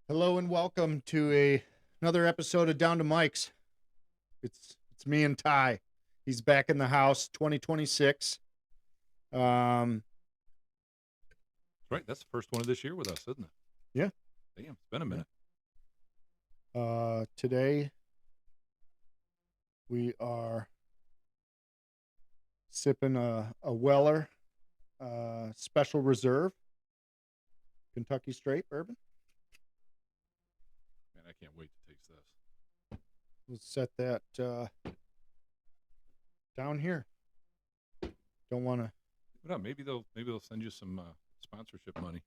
Hello and welcome to another episode of Down to Mike's. It's me and Ty. He's back in the house, 2026. Um, Right, that's the first one of this year with us, isn't it? yeah. Damn, it's been a minute. Today we are sipping a Weller Special Reserve Kentucky Straight Bourbon. Man, I can't wait to taste this. We'll set that down here. Don't want to. No, maybe they'll send you some sponsorship money.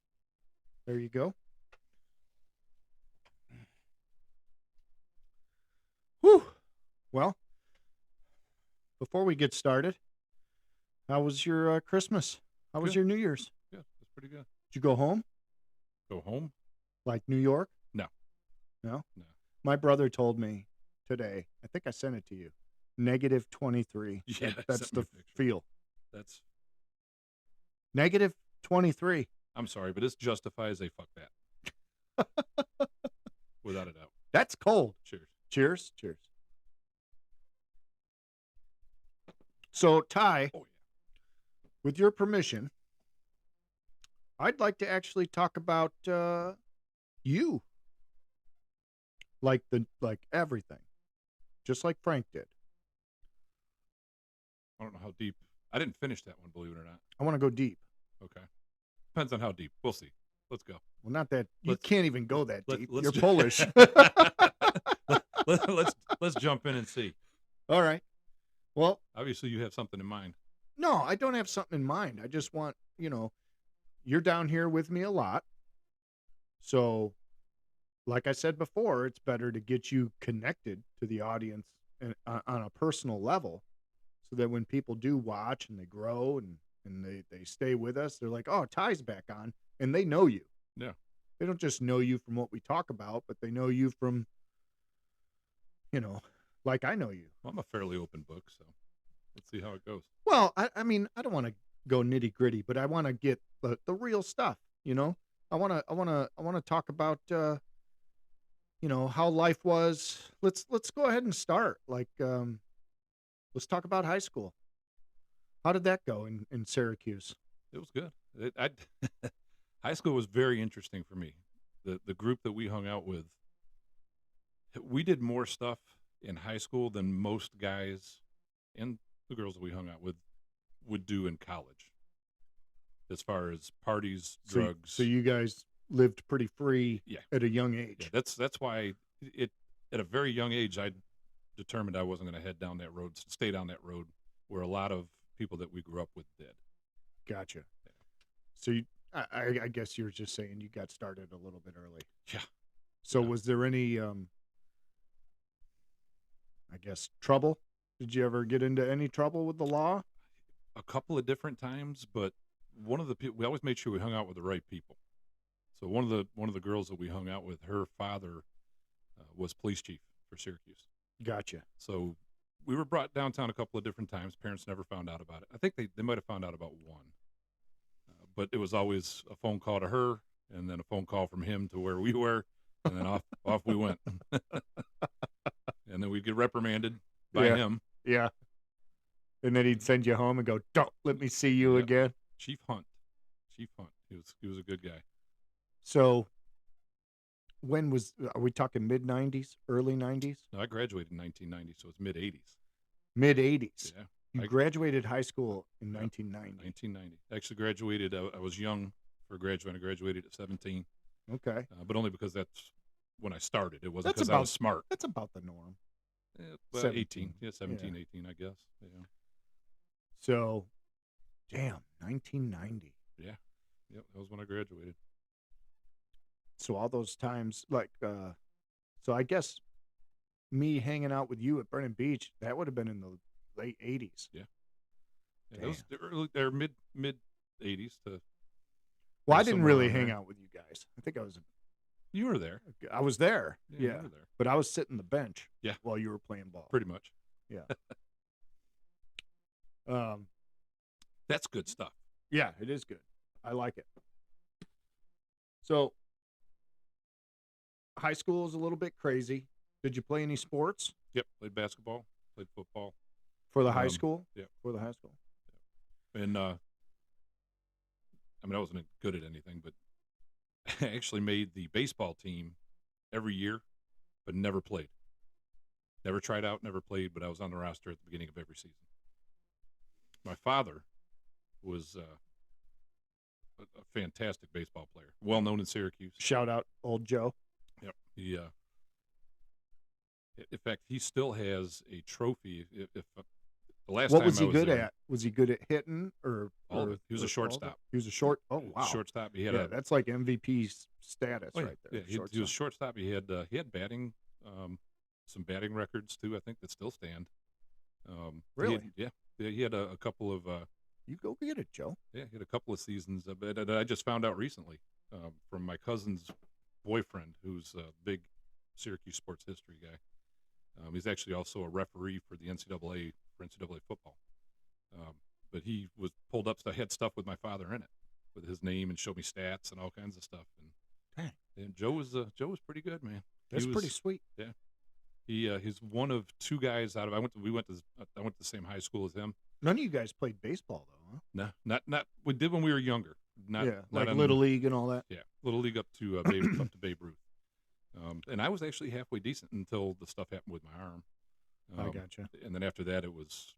There you go. Whew. Well, before we get started, how was your Christmas? How was Good. your New Year's? Yeah, that's pretty good. Did you go home? Go home? Like New York? No, No? no. My brother told me today, I think I sent it to you, negative 23. Yeah, That's sent me the a picture. feel. That's. Negative 23. I'm sorry, but this justifies a fuck that, without a doubt. That's cold. Cheers. Cheers. Cheers. So, Ty, Oh with your permission, I'd like to actually talk about you. Like everything. Just like Frank did. I don't know how deep. I didn't finish that one, believe it or not. I want to go deep. Okay, depends on how deep. We'll see. Let's go. Well, not that you Let's- can't even go that deep. Let's You're ju- Polish. let's jump in and see. All right. Well, Obviously, you have something in mind. no, I don't have something in mind. I just want, you're down here with me a lot. So, like I said before, it's better to get you connected to the audience on a personal level so that when people do watch and they grow and they stay with us, they're like, oh, Ty's back on. And they know you. Yeah. They don't just know you from what we talk about, but they know you from, like I know you. Well, I'm a fairly open book, so let's see how it goes. Well, I mean, I don't want to go nitty gritty, but I want to get the real stuff. I want to talk about how life was. Let's go ahead and start. Let's talk about high school. How did that go in Syracuse? It was good. High school was very interesting for me. The group that we hung out with, we did more stuff in high school than most guys and the girls that we hung out with would do in college. As far as parties, drugs. So you guys lived pretty free Yeah. at a young age. Yeah, that's why it at a very young age I determined I wasn't going to head down that road, stay down that road where a lot of people that we grew up with did. Gotcha. So I guess you're just saying you got started a little bit early. Yeah. So Yeah. was there any, I guess, trouble? Did you ever get into any trouble with the law? A couple of different times, but one of the people we always made sure we hung out with the right people. So one of the girls that we hung out with, her father was police chief for Syracuse. Gotcha. So we were brought downtown a couple of different times. Parents never found out about it. I think they might have found out about one, but it was always a phone call to her, and then a phone call from him to where we were, and then off we went. And then we'd get reprimanded by Yeah. him. Yeah. And then he'd send you home and go, "Don't let me see you Yep. again." Chief Hunt. He was a good guy. So are we talking mid 90s, early 90s, No, I graduated in 1990, so it's mid 80s. mid 80s? Yeah, You I- graduated high school in Yep. 1990. 1990. Actually graduated. I was young for graduating. I graduated at 17, Okay. but only because that's when I started. It wasn't That's because I was smart. That's about the norm. Well, 17. 18. Yeah, 17, 18, I guess. Yeah. So, damn, 1990. Yeah. Yep. That was when I graduated. So all those times, so I guess me hanging out with you at Brennan Beach, that would have been in the late 80s. Yeah, it was the early, or mid 80s to. Well, Yeah, I didn't somewhere really around hang there. out with you guys. I think You were there. I was there. Yeah, you Yeah. were there. But I was sitting the bench Yeah. while you were playing ball. Pretty much. Yeah. That's good stuff. Yeah, it is good. I like it. So high school is a little bit crazy. Did you play any sports Yep, played basketball, played football. for the high Um, school? yeah, For the high school. and I mean, I wasn't good at anything, but I actually made the baseball team every year, but never played. Never tried out, never played, but I was on the roster at the beginning of every season. My father was a fantastic baseball player, well known in Syracuse. Shout out old Joe. Yep. He, in fact, he still has a trophy. If the last What time was I he was good there, at? Was he good at hitting or all of it. He was a all of it? shortstop. He was a short. Oh wow. Shortstop. He had Yeah, a that's like MVP status oh, yeah, right there. yeah. He was shortstop. He had batting, some batting records too. I think that still stand. Really? Yeah. He had a couple of You go get it, Joe. yeah. He had a couple of seasons. But I just found out recently from my cousin's boyfriend, who's a big Syracuse sports history guy. He's actually also a referee for the NCAA for NCAA football. But he was pulled up. So I had stuff with my father in it, with his name, and showed me stats and all kinds of stuff. Dang, And Joe was pretty good, man. that's pretty sweet. Yeah. He's one of two guys out of I went to the same high school as him. None of you guys played baseball though, huh? No, not we did when we were younger. Not Yeah, not like little league and all that. Yeah, little league up to Babe Ruth. And I was actually halfway decent until the stuff happened with my arm. I gotcha. And then after that, it was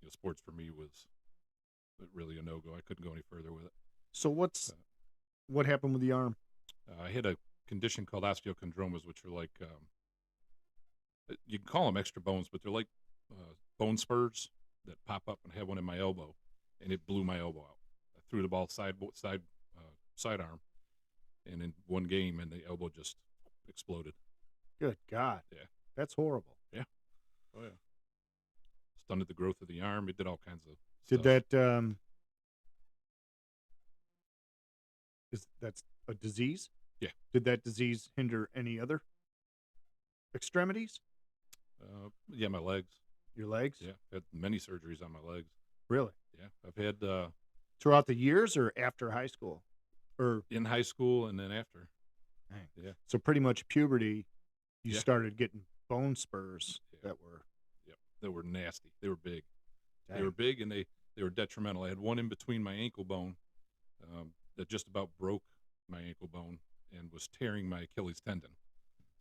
sports for me was really a no go. I couldn't go any further with it. So what happened with the arm? I had a condition called osteochondromas, which are like you can call them extra bones, but they're like bone spurs that pop up. And I had one in my elbow, and it blew my elbow out. I threw the ball sidearm, and in one game, and the elbow just exploded. Good God. Yeah. That's horrible. Yeah. Oh yeah. Stunted the growth of the arm. It did all kinds of Did stuff. that that's a disease? Yeah. Did that disease hinder any other extremities? Yeah, my legs. Your legs? Yeah, had many surgeries on my legs. Really? Yeah, I've had Throughout the years or after high school? Or in high school and then after. dang. Yeah. So pretty much puberty, you Yeah. started getting bone spurs that were Yep, they were nasty. They were big. dang. They were big, and they were detrimental. I had one in between my ankle bone that just about broke my ankle bone and was tearing my Achilles tendon.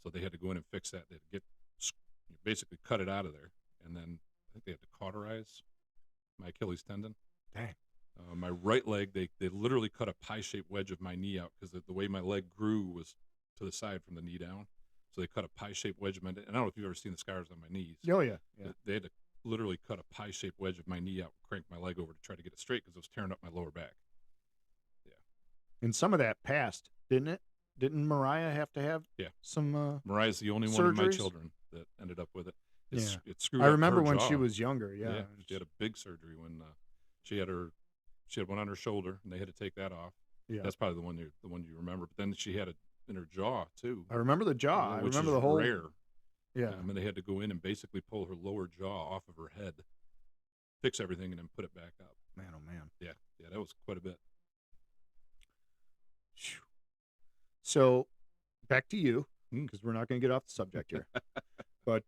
So they had to go in and fix that. They had to basically cut it out of there, and then I think they had to cauterize my Achilles tendon. Dang. My right leg, they literally cut a pie-shaped wedge of my knee out because the way my leg grew was to the side from the knee down. So they cut a pie-shaped wedge of my. And I don't know if you've ever seen the scars on my knees. Oh yeah. Yeah. They had to literally cut a pie-shaped wedge of my knee out, crank my leg over to try to get it straight because it was tearing up my lower back. Yeah. And some of that passed, didn't it? Didn't Mariah have to have some Mariah's the only one of my surgeries? children that ended up with it. Yeah. It screwed I up remember her when jaw. she was younger, yeah. She had a big surgery when she had one on her shoulder, and they had to take that off. Yeah. That's probably the one you remember. But then she had it in her jaw too. I remember the jaw. I which remember is the whole rare. Yeah. And they had to go in and basically pull her lower jaw off of her head, fix everything, and then put it back up. Man, oh man. Yeah, that was quite a bit. Phew. So, back to you, Mm. because we're not going to get off the subject here. But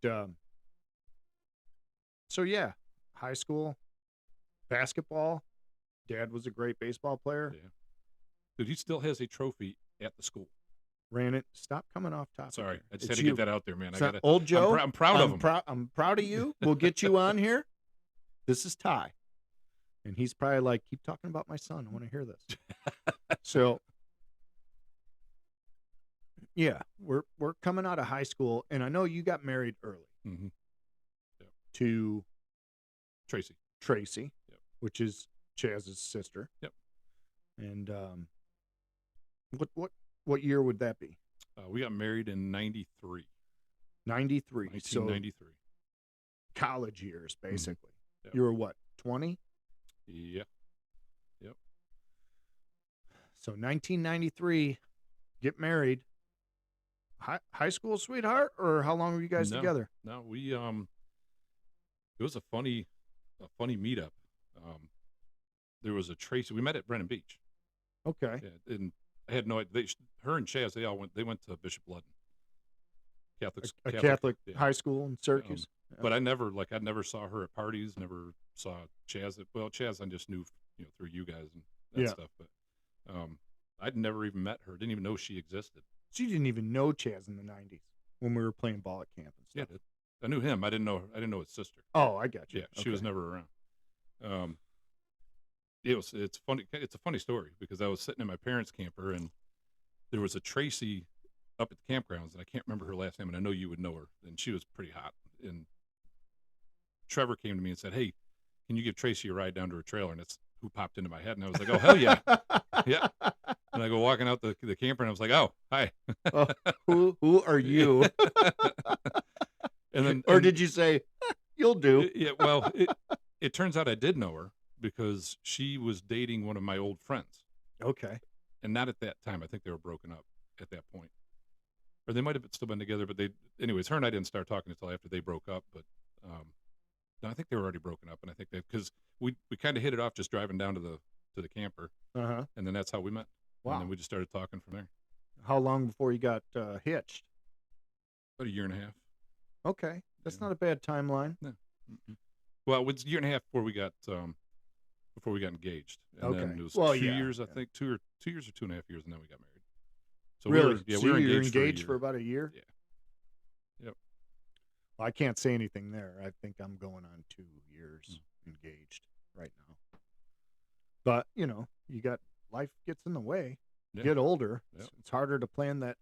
so yeah, high school basketball. Dad was a great baseball player. Yeah. Dude, he still has a trophy at the school. Ran it. Stop coming off topic. Sorry, here. I just It's had to you. get that out there, man. It's not old Joe. I'm proud of him. I'm proud of you. We'll get you on here. This is Ty, and he's probably like, keep talking about my son. I want to hear this. So, yeah, we're coming out of high school, and I know you got married early Mm-hmm. to Tracy. Tracy, Yep. which is Chaz's sister. Yep. And what year would that be? We got married in 93. 93. So 1993. college years, basically. Yep. You were what, 20? Yeah. So 1993, get married. High school sweetheart, or how long were you guys together? No, we it was a funny meetup. There was a Tracy. We met at Brennan Beach. Okay. Yeah, and I had no idea. Her and Chaz, they went to Bishop Ludden. Catholic, A Catholic, Catholic yeah. high school in Syracuse. Yeah. But I never saw her at parties. Never saw Chaz. Chaz I just knew, through you guys and that Yeah. stuff. But I'd never even met her. Didn't even know she existed. She didn't even know Chaz in the '90s when we were playing ball at camp and stuff. Yeah, I knew him. I didn't know his sister. Oh, I got you. Yeah, she was never around. It's funny. It's a funny story because I was sitting in my parents' camper and there was a Tracy up at the campgrounds, and I can't remember her last name, and I know you would know her, and she was pretty hot. And Trevor came to me and said, "Hey, can you give Tracy a ride down to her trailer?" And that's who popped into my head, and I was like, "Oh hell yeah, yeah!" And I go walking out the camper, and I was like, "Oh hi." Oh, who are you? And then, or did you say, "You'll do"? Yeah. Well, it turns out I did know her because she was dating one of my old friends. Okay. And not at that time. I think they were broken up at that point. Or they might have still been together, but anyways, her and I didn't start talking until after they broke up. But no, I think they were already broken up, and I think because we kind of hit it off just driving down to the camper, and then that's how we met. Wow. And then we just started talking from there. How long before you got hitched? About a year and a half. Okay, that's not a bad timeline. No. Well, it was a year and a half before we got engaged. And then it was 2 years, I think, 2 years or 2.5 years, and then we got married. So really? we were you're engaged engaged for for about a year? Yeah. Yep. Well, I can't say anything there. I think I'm going on 2 years engaged right now. But, you got life gets in the way. You get older. Yep. It's harder to plan that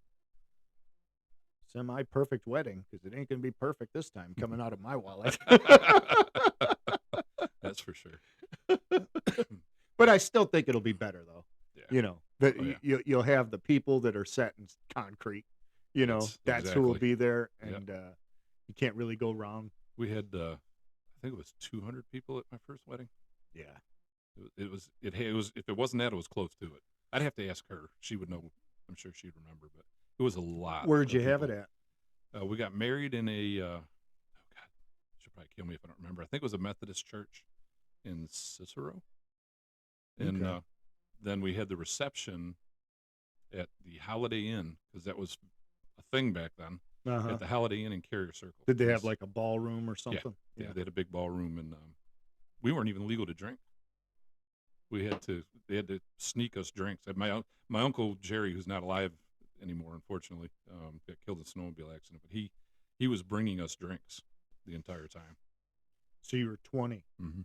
semi-perfect wedding because it ain't going to be perfect this time coming out of my wallet. That's for sure. But I still think it'll be better, though. Yeah. You'll have the people that are set in concrete. That's who will be there, and you can't really go wrong. We had, I think it was 200 people at my first wedding. Yeah, it was. If it wasn't that, it was close to it. I'd have to ask her. She would know. I'm sure she'd remember, but it was a lot. Where'd you have it at? We got married in a. Oh God, she'll probably kill me if I don't remember. I think it was a Methodist church in Cicero, and then we had the reception at the Holiday Inn because that was a thing back then. At the Holiday Inn in Carrier Circle. Did they have like a ballroom or something? Yeah, they had a big ballroom, and we weren't even legal to drink. They had to sneak us drinks. My uncle Jerry, who's not alive anymore, unfortunately, got killed in a snowmobile accident. But he was bringing us drinks the entire time. So you were 20. Mm-hmm.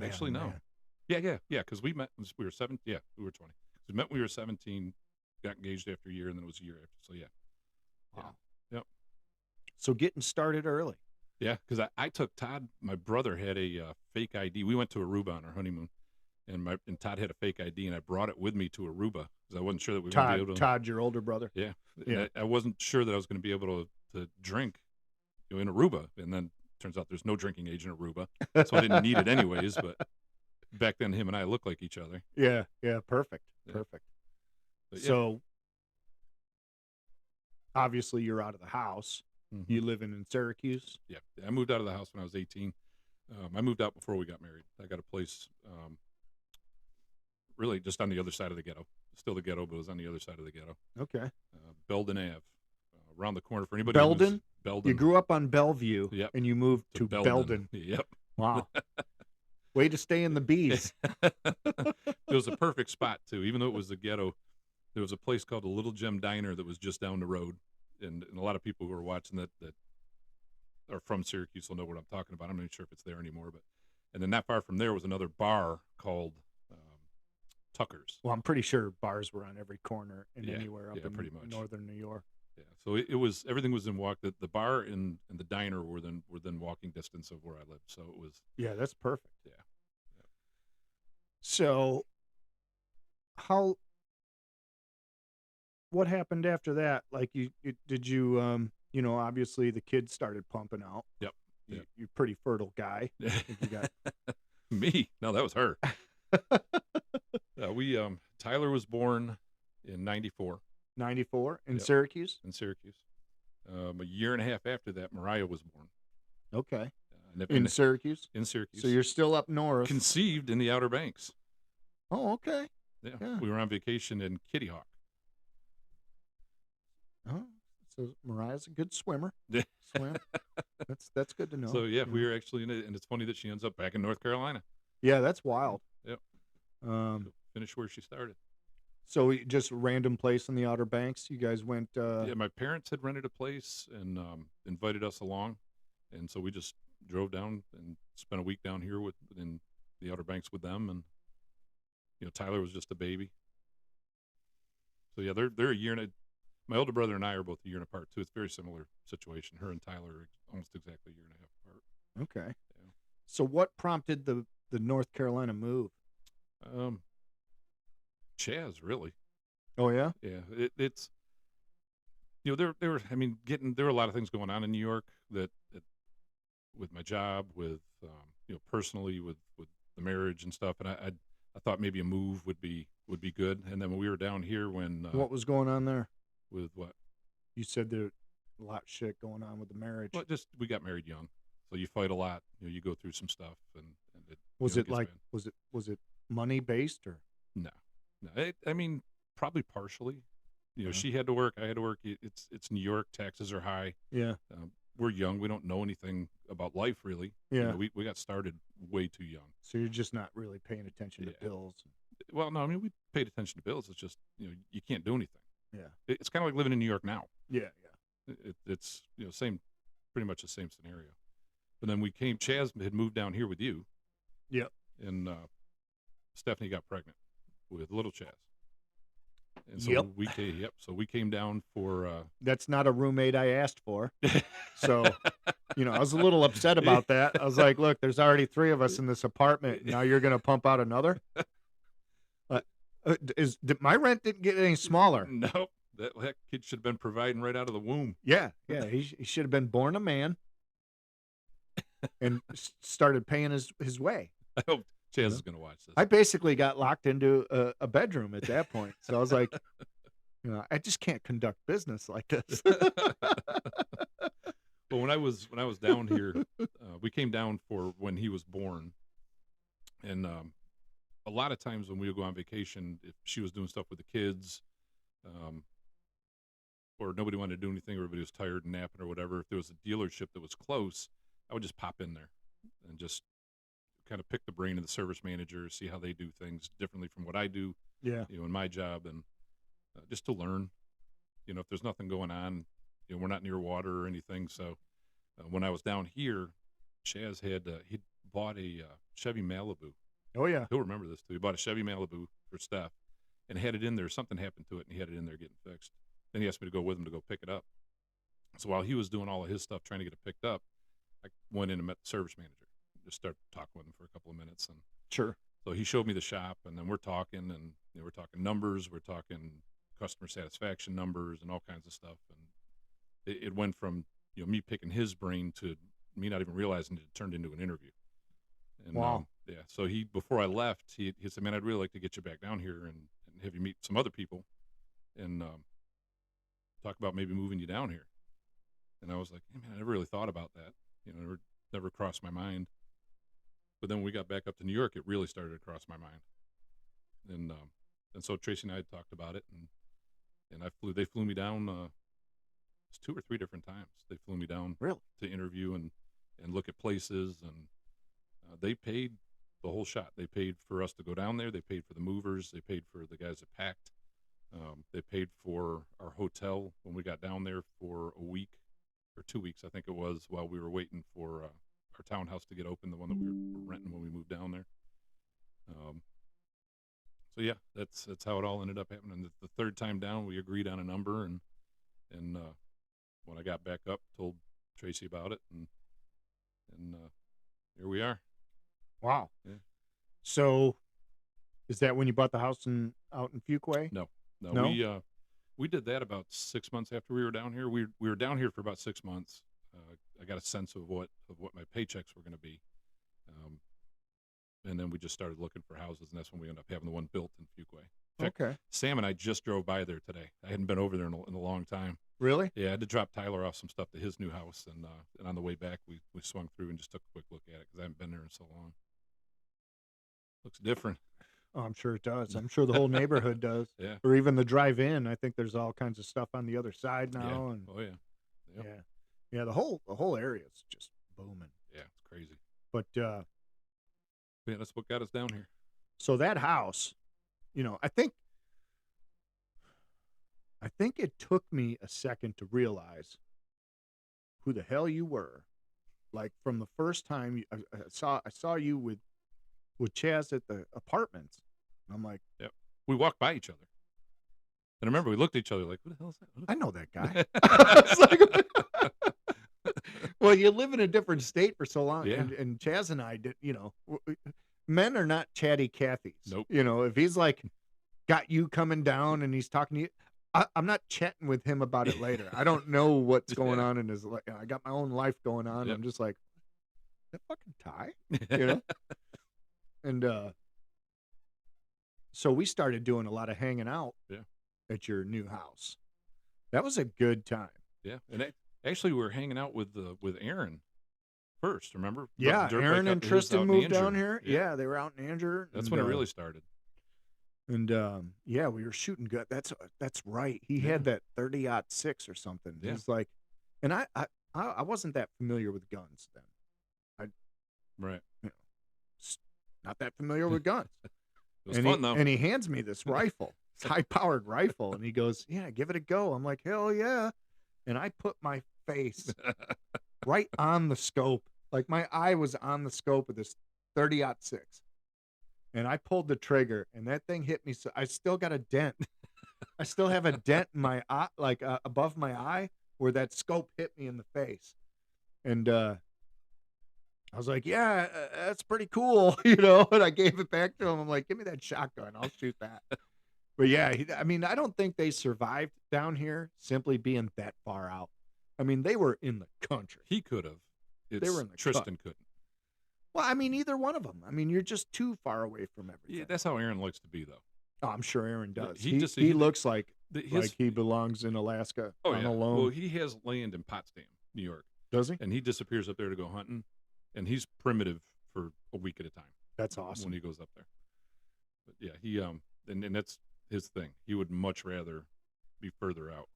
Actually, no. Man. Yeah. Because we met. We were 7. Yeah, we were 20. We met when we were 17. Got engaged after a year, and then it was a year after. So yeah. Wow. Yeah. Yep. So getting started early. Yeah, because I took Todd. My brother had a fake ID. We went to Aruba on our honeymoon, and Todd had a fake ID, and I brought it with me to Aruba because I wasn't sure that we were going to be able to. Todd, your older brother. Yeah. I wasn't sure that I was going to be able to drink, in Aruba, and then turns out there's no drinking age in Aruba, so I didn't need it anyways. But back then, him and I looked like each other. Yeah. Perfect. Yeah. Perfect. But, so obviously you're out of the house. Mm-hmm. You live in Syracuse? Yeah. I moved out of the house when I was 18. I moved out before we got married. I got a place really just on the other side of the ghetto. Still the ghetto, but it was on the other side of the ghetto. Okay. Belden Ave, around the corner for anybody. Belden? Belden. You grew up on Bellevue, yep. And you moved to Belden. Yep. Wow. Way to stay in the bees. It was a perfect spot, too. Even though it was the ghetto, there was a place called the Little Gem Diner that was just down the road. And a lot of people who are watching that are from Syracuse will know what I'm talking about. I'm not sure if it's there anymore. And then not far from there was another bar called Tucker's. Well, I'm pretty sure bars were on every corner and anywhere up in pretty much. northern New York. Yeah, so it was everything was in the bar and the diner were then walking distance of where I lived. So it was that's perfect. Yeah. So what happened after that? Like did you obviously the kids started pumping out. Yep. You're a pretty fertile guy. I think you got me. No, that was her. Tyler was born in 94. 94 in Syracuse? In Syracuse. A year and a half after that, Mariah was born. Okay. In Syracuse? In Syracuse. So you're still up north. Conceived in the Outer Banks. Oh, okay. Yeah. We were on vacation in Kitty Hawk. Oh, So Mariah's a good swimmer. Swim. That's good to know. So yeah, You we know? were actually in it, and it's funny that she ends up back in North Carolina. Yeah, that's wild. Yep, Um, finish where she started. so just random place in the Outer Banks. You guys went. Yeah, my parents had rented a place and invited us along, and so we just drove down and spent a week down here in the Outer Banks with them. And Tyler was just a baby. So yeah, they're a year and a. My older brother and I are both a year and apart too. It's a very similar situation. Her and Tyler are almost exactly a year and a half apart. Okay. Yeah. So what prompted the North Carolina move? Um, Chaz, really. Oh yeah. Yeah, it's there were, I mean, there were a lot of things going on in New York that with my job, with personally, with the marriage and stuff, and I thought maybe a move would be good. And then when we were down here, when What was going on there? with what, You said there a lot of shit going on with the marriage. well, just we got married young, so you fight a lot. You go through some stuff, and it Was it gets like bad. was it money based or? No, no, I mean, probably partially. Uh, She had to work, I had to work. It's New York, taxes are high. yeah. We're young, we don't know anything about life really. Yeah. We got started way too young. So you're just not really paying attention to Yeah. bills. Well, no, I mean, we paid attention to bills. It's just you can't do anything. Yeah. It's kind of like living in New York now. Yeah. Yeah. It's same, pretty much the same scenario. But then Chaz had moved down here with you, Yep. and Stephanie got pregnant with little Chaz. And so Yep. we came down for That's not a roommate I asked for. So, I was a little upset about that. I was like, look, there's already 3 of us in this apartment. Now you're going to pump out another? My rent didn't get any smaller? Nope. That heck kid should have been providing right out of the womb. Yeah. Yeah. He should have been born a man and started paying his way. I hope Chaz is going to watch this. I basically got locked into a bedroom at that point. So I was like, I just can't conduct business like this. Well, when I was down here, we came down for when he was born, and a lot of times when we would go on vacation, if she was doing stuff with the kids, or nobody wanted to do anything, or everybody was tired and napping or whatever, if there was a dealership that was close, I would just pop in there and just kind of pick the brain of the service manager, see how they do things differently from what I do, Yeah. in my job, and just to learn. If there's nothing going on, we're not near water or anything. So when I was down here, Chaz he'd bought a Chevy Malibu. Oh yeah. He'll remember this too. He bought a Chevy Malibu for Steph, and had it in there. Something happened to it, and he had it in there getting fixed. Then he asked me to go with him to go pick it up. So while he was doing all of his stuff trying to get it picked up, I went in and met the service manager. Just started talking with him for a couple of minutes, and Sure. so he showed me the shop, and then we're talking, and we're talking numbers, we're talking customer satisfaction numbers, and all kinds of stuff. And it went from me picking his brain to me not even realizing it turned into an interview. And Wow. yeah, so before I left, he said, "Man, I'd really like to get you back down here and have you meet some other people, and talk about maybe moving you down here." And I was like, "Hey, man, I never really thought about that. Never crossed my mind." But then when we got back up to New York, it really started to cross my mind. And so Tracy and I had talked about it, and they flew me down. It's 2 or 3 different times. They flew me down Really? to interview and look at places, and they paid the whole shot. They paid for us to go down there. They paid for the movers. They paid for the guys that packed. They paid for our hotel when we got down there for a week or 2 weeks, I think it was, while we were waiting for our townhouse to get open, the one that we were renting when we moved down there. So yeah, that's how it all ended up happening. The 3rd time down, we agreed on a number, and when I got back up, told Tracy about it, and here we are. Wow. Yeah. So, is that when you bought the house out in Fuquay? No, No? we did that about 6 months after we were down here. We were down here for about 6 months. I got a sense of what my paychecks were going to be, and then we just started looking for houses, and that's when we ended up having the one built in Fuquay. In fact, Okay. Sam and I just drove by there today. I hadn't been over there in a long time. Really? Yeah, I had to drop Tyler off some stuff to his new house, and on the way back, we swung through and just took a quick look at it because I haven't been there in so long. Looks different. Oh, I'm sure it does. I'm sure the whole neighborhood does, Yeah. or even the drive-in. I think there's all kinds of stuff on the other side Yeah. now, and Oh yeah. Yep. yeah, yeah. The whole area is just booming. Yeah. It's crazy. But Yeah, that's what got us down here. so that house, I think it took me a second to realize who the hell you were. Like from the first time I saw you with Chaz at the apartments. I'm like, Yep. We walked by each other. And I remember we looked at each other like, "Who the hell is that?" I know that guy. It's like, well, you live in a different state for so long, Yeah. and Chaz and I did. Men are not chatty Cathys. Nope. If he's like got you coming down and he's talking to you, I'm not chatting with him about it later. I don't know what's going Yeah. on in his life. I got my own life going on. Yep. I'm just like, that fucking Ty, you know. And so we started doing a lot of hanging out Yeah. at your new house. That was a good time. Yeah. And actually, we were hanging out with Aaron first. Remember? Yeah, Dirt bike Aaron out- and he was Tristan out in moved Angier. down here. Yeah, they were out in Angier. That's and, when it really started. And yeah, we were shooting good. That's right. He had that 30-06 or something. Yeah. He's like, and I wasn't that familiar with guns then. Right. Not that familiar with guns. It was and fun though. And he hands me this rifle. It's high-powered rifle, and he goes, "Yeah, give it a go." I'm like, "Hell yeah!" And I put my face right on the scope, like my eye was on the scope of this 30-06, and I pulled the trigger, and that thing hit me. So I still got a dent. I still have a dent in my eye, like above my eye, where that scope hit me in the face, and I was like, "Yeah, that's pretty cool," And I gave it back to him. I'm like, "Give me that shotgun. I'll shoot that." But yeah, I mean, I don't think they survived down here simply being that far out. I mean, they were in the country. He could have. They were in the Tristan couldn't. Well, I mean, either one of them. I mean, you're just too far away from everything. Yeah, that's how Aaron likes to be though. Oh, I'm sure Aaron does. He He looks like His, he belongs in Alaska oh on yeah. a loan. Well, he has land in Potsdam, New York, Does he? and he disappears up there to go hunting, and he's primitive for a week at a time That's awesome. when he goes up there. But yeah, he and that's his thing. He would much rather be further out.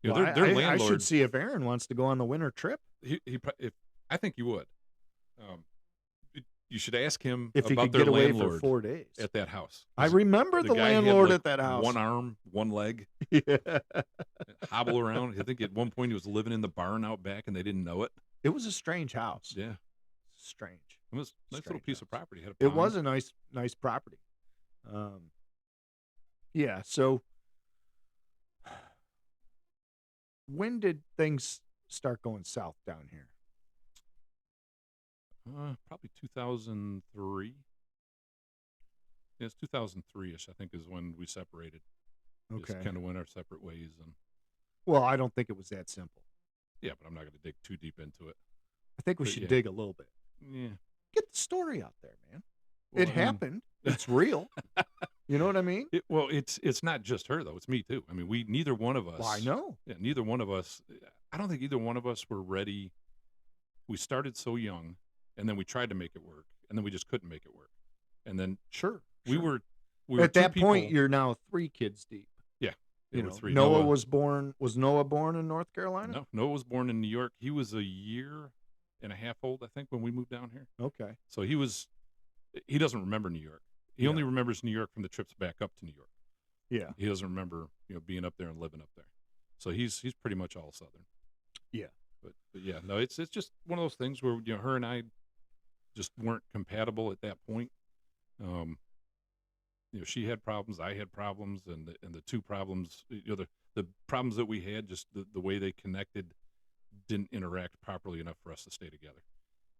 Well, Their I should landlords. see if Aaron wants to go on the winter trip. If I think you would. You should ask him If he about could their get away for landlord 4 days. at that house. I remember the guy had, landlord like, at that house. One arm, one leg, Yeah. hobble around. I think at one point he was living in the barn out back, and they didn't know it. It was a strange house. Yeah, Strange. it was a nice little Strange piece house. of property. Had a It pond. was a nice property. Yeah. So when did things start going south down here? Probably 2003. Yeah, it's 2003ish. I think is when we separated. Okay. Just kind of went our separate ways, and Well, I don't think it was that simple. yeah, but I'm not going to dig too deep into it. I think we But should yeah. dig a little bit. Yeah, Get the story out there, man. Well, It I mean- happened. It's real. You know what I mean? Well, it's not just her though. It's me too. I mean, neither one of us. Well, I know. Yeah, neither one of us. I don't think either one of us were ready. We started so young, and then we tried to make it work, and then we just couldn't make it work. And then Sure. we sure. were At two that point, people- you're now 3 kids deep. yeah, You were know, three. Noah was born. Was Noah born in North Carolina? No, Noah was born in New York. He was a year and a half old, I think, when we moved down here. Okay. So he doesn't remember New York. He Yeah. only remembers New York from the trips back up to New York. Yeah. He doesn't remember, being up there and living up there. So he's pretty much all Southern. Yeah. But yeah, no, it's just one of those things where her and I just weren't compatible at that point. She had problems, I had problems, and the two problems, the problems that we had, just the way they connected didn't interact properly enough for us to stay together,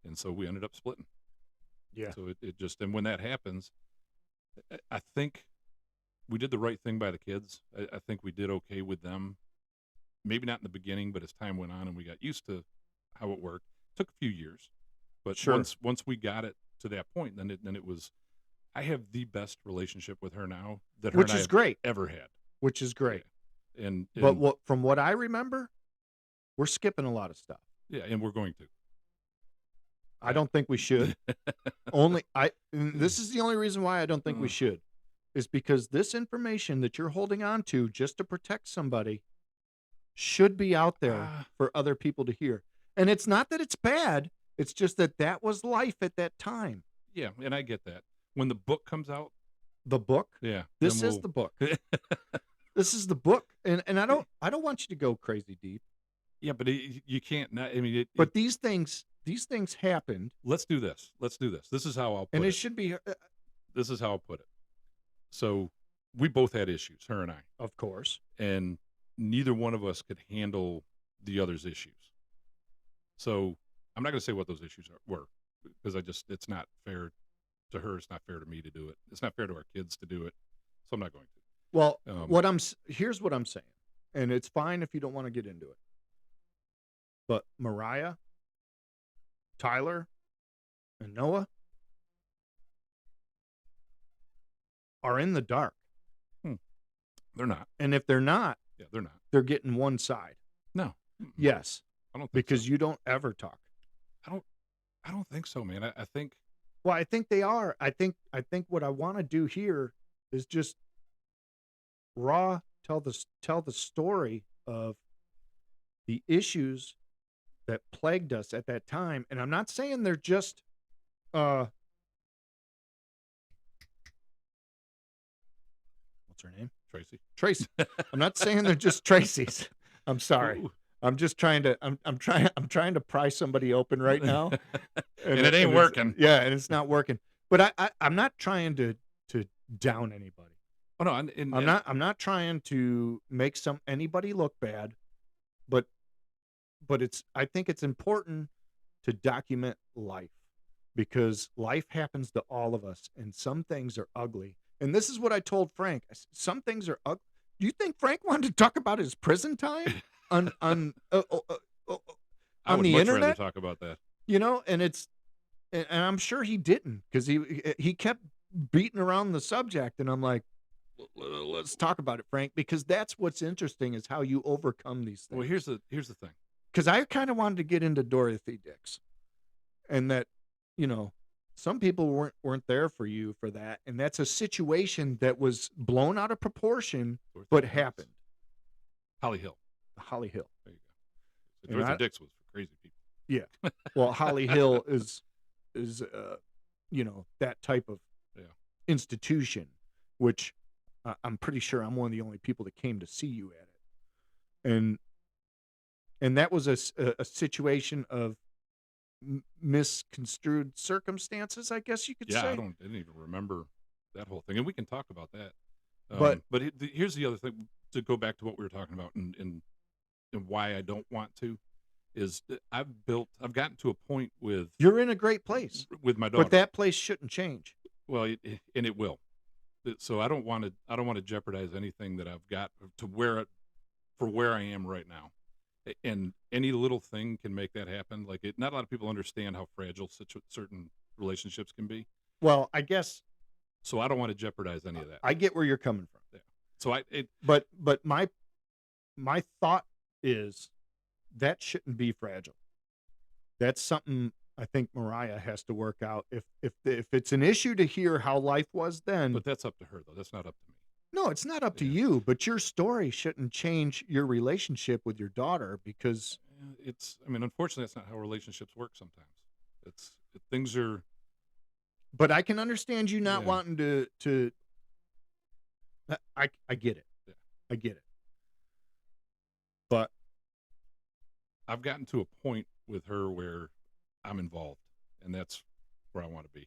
and so we ended up splitting. Yeah. So it just, and when that happens, I think we did the right thing by the kids. I think we did okay with them. Maybe not in the beginning, but as time went on and we got used to how it worked, it took a few years. But Sure. once we got it to that point, then it was. I have the best relationship with her now that her Which and I is have great. ever had. Which is great. And But from what I remember, we're skipping a lot of stuff. yeah, and we're going to. I don't think we should. And this is the only reason why I don't think we should. is because this information that you're holding on to just to protect somebody should be out there Ah, for other people to hear. And it's not that it's bad, it's just that that was life at that time. yeah, and I get that. When the book comes out, The book, yeah, then this is we'll. the book. This is the book. And I don't want you to go crazy deep, Yeah, but you can't. Not, I mean, but these things happened let's do this. Let's do this. This is how I'll and put it it. should be This is how I'll put it. So we both had issues, her and I, of course. and neither one of us could handle the other's issues. So I'm not going to say what those issues were because it's not fair to her. It's not fair to me to do it. It's not fair to our kids to do it. So I'm not going Well, to. here's what I'm saying. And it's fine if you don't want to get into it. But Mariah, Tyler, and Noah are in the dark. They're not. And if they're not, Yeah, they're not. they're getting one side. No. Yes, I don't think because so. you don't ever talk. I don't think so, man. I think Well, I think they are. I think what I want to do here is just raw tell the story of the issues that plagued us at that time. And I'm not saying they're just uh what's her name? Tracy. Tracy. I'm not saying they're just Tracy's. I'm sorry. Ooh. I'm just trying to I'm trying to pry somebody open right now. And it ain't it's- working. Yeah, and it's not working. But I'm not trying to down anybody. Oh no, and I'm not trying to make anybody look bad, but I think it's important to document life because life happens to all of us and some things are ugly. And this is what I told Frank. Some things are ugly. Do you think Frank wanted to talk about his prison time on I would the much internet? rather talk about that. And I'm sure he didn't because he kept beating around the subject, and I'm like, let's talk about it, Frank, because that's what's interesting is how you overcome these things. Well, here's the thing. Because I kind of wanted to get into Dorothy Dix, and that some people weren't there for you for that, and that's a situation that was blown out of proportion, Dorothy but Dix. happened. Holly Hill. Holly Hill. There you go. So And Dorothy Dix was for crazy people. Yeah. Well, Holly Hill is that type of Yeah. institution, which I'm pretty sure I'm one of the only people that came to see you at it, and that was a situation of misconstrued circumstances, I guess you could Yeah, say. I didn't even remember that whole thing, and we can talk about that. But Here's the other thing to go back to what we were talking about, and why I don't want to is that I've gotten to a point with you're in a great place, my daughter. but that place shouldn't change. Well, and it will. So I don't want to jeopardize anything that I've got to where I am right now. And any little thing can make that happen. Like not a lot of people understand how fragile certain relationships can be. Well, I guess So I don't want to jeopardize any of that. I get where you're coming from. Yeah. So But my thought is that shouldn't be fragile. That's something I think Mariah has to work out. If it's an issue to hear how life was then, but that's up to her though. That's not up to me. no, it's not up to Yeah. you. But your story shouldn't change your relationship with your daughter because Unfortunately, that's not how relationships work sometimes. Things are. But I can understand you not Yeah. wanting to. I get it. Yeah. I get it. But I've gotten to a point with her where I'm involved, and that's where I want to be.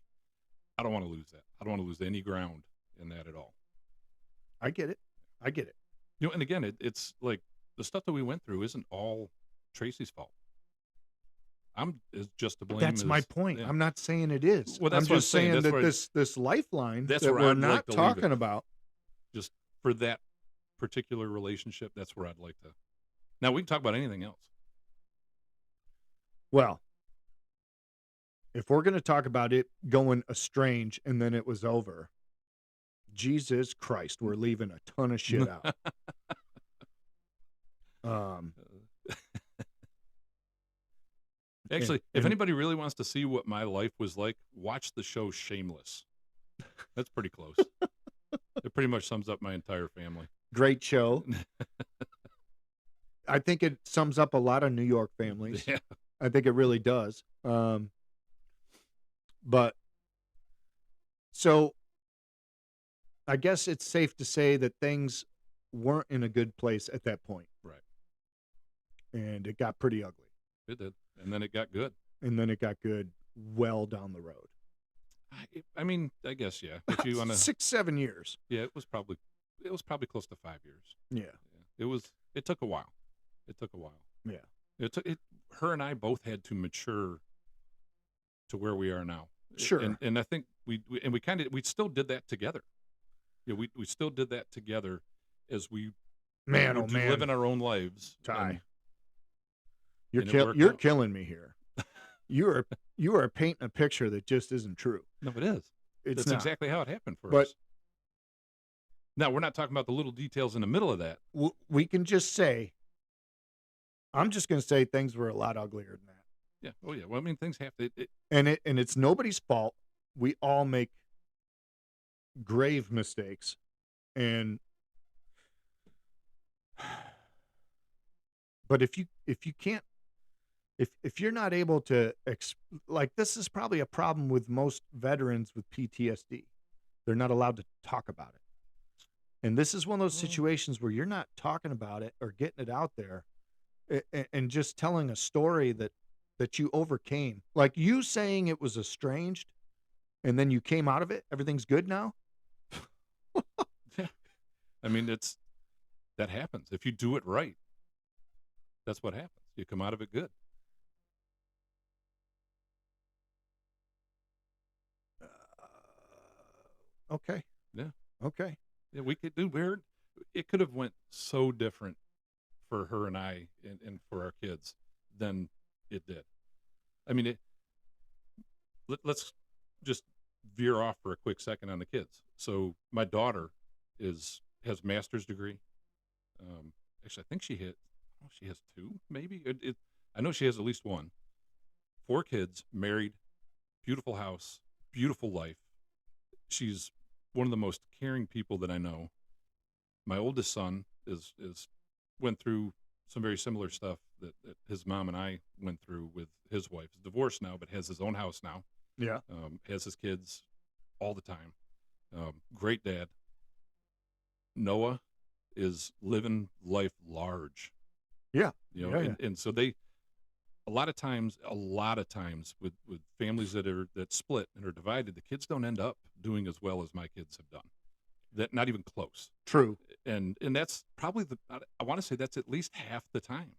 I don't want to lose that. I don't want to lose any ground in that at all. I get it. I get it. And again, it's like the stuff that we went through isn't all Tracy's fault. I'm just to blame. That's my as- point. yeah. I'm not saying it is. Well, that's I'm what I'm just saying. saying That's that where this lifeline that's that where we're I'd like not to leave talking it. about. Just for that particular relationship, that's where I'd like to. Now we can talk about anything else. Well, if we're going to talk about it going estranged and then it was over, Jesus Christ, we're leaving a ton of shit out. Actually, if and- anybody really wants to see what my life was like, watch the show Shameless. That's pretty close. It pretty much sums up my entire family. Great show. I think it sums up a lot of New York families. Yeah. I think it really does. But so I guess it's safe to say that things weren't in a good place at that point, Right. and it got pretty ugly. It did. And then it got good. And then it got good well down the road. I mean, I guess, yeah. If you want to, 6-7 years. yeah, it was probably close to 5 years. Yeah. Yeah. It took a while. It took a while. Yeah. Her and I both had to mature to where we are now. Sure. And I think we still did that together. Yeah, we still did that together as we Man, were oh man, living our own lives. Ty, and it worked you're out. killing me here. You are painting a picture that just isn't true. No, it is. It's That's not. exactly how it happened for But- us. Now, we're not talking about the little details in the middle of that. We can just say, I'm just going to say things were a lot uglier than that. Yeah. Oh, yeah. Well, I mean, things have to. And it's nobody's fault. We all make grave mistakes, and but if you can't, if you're not able to like, this is probably a problem with most veterans with PTSD. They're not allowed to talk about it, and this is one of those situations where you're not talking about it or getting it out there, and just telling a story that you overcame, like you saying it was estranged, and then you came out of it. Everything's good now. Yeah. I mean, that happens if you do it right. That's what happens. You come out of it good. Okay. Yeah. Okay. Yeah, we could do weird. It could have went so different for her and I, and for our kids than it did. I mean, let's just veer off for a quick second on the kids. So my daughter has master's degree. Actually, I think she has two, maybe. I know she has at least one. 4 kids, married, beautiful house, beautiful life. She's one of the most caring people that I know. My oldest son is went through some very similar stuff that his mom and I went through with his wife. He's divorced now, but has his own house now. Yeah. Has his kids all the time. Great dad. Noah is living life large. Yeah. You know, Yeah, and so they, a lot of times with families that split and are divided, the kids don't end up doing as well as my kids have done. That not even close. True. And that's probably I want to say that's at least half the time.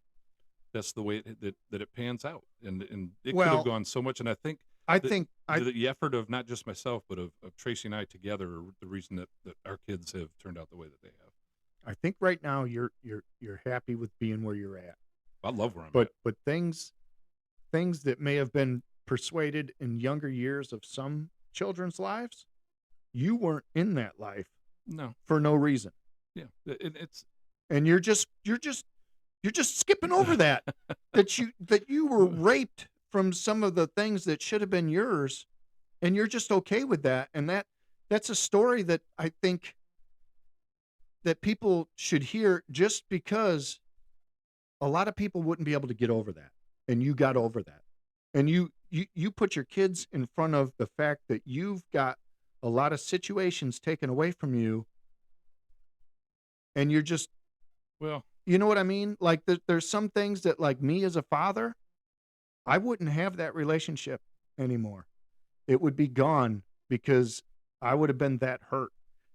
That's the way that it pans out. And it could have gone so much. And I think the effort of not just myself, but of Tracy and I together are the reason that our kids have turned out the way that they have. I think right now you're happy with being where you're at. I love where I'm But at. but things that may have been persuaded in younger years of some children's lives, you weren't in that life. No. For no reason. Yeah. It's And you're just skipping over that you were raped from some of the things that should have been yours, and you're just okay with that. And that's a story that I think that people should hear, just because a lot of people wouldn't be able to get over that, and you got over that. And you put your kids in front of the fact that you've got a lot of situations taken away from you, and you're just, well, you know what I mean? Like, there's some things that, like, me as a father, I wouldn't have that relationship anymore. It would be gone, because I would have been that hurt.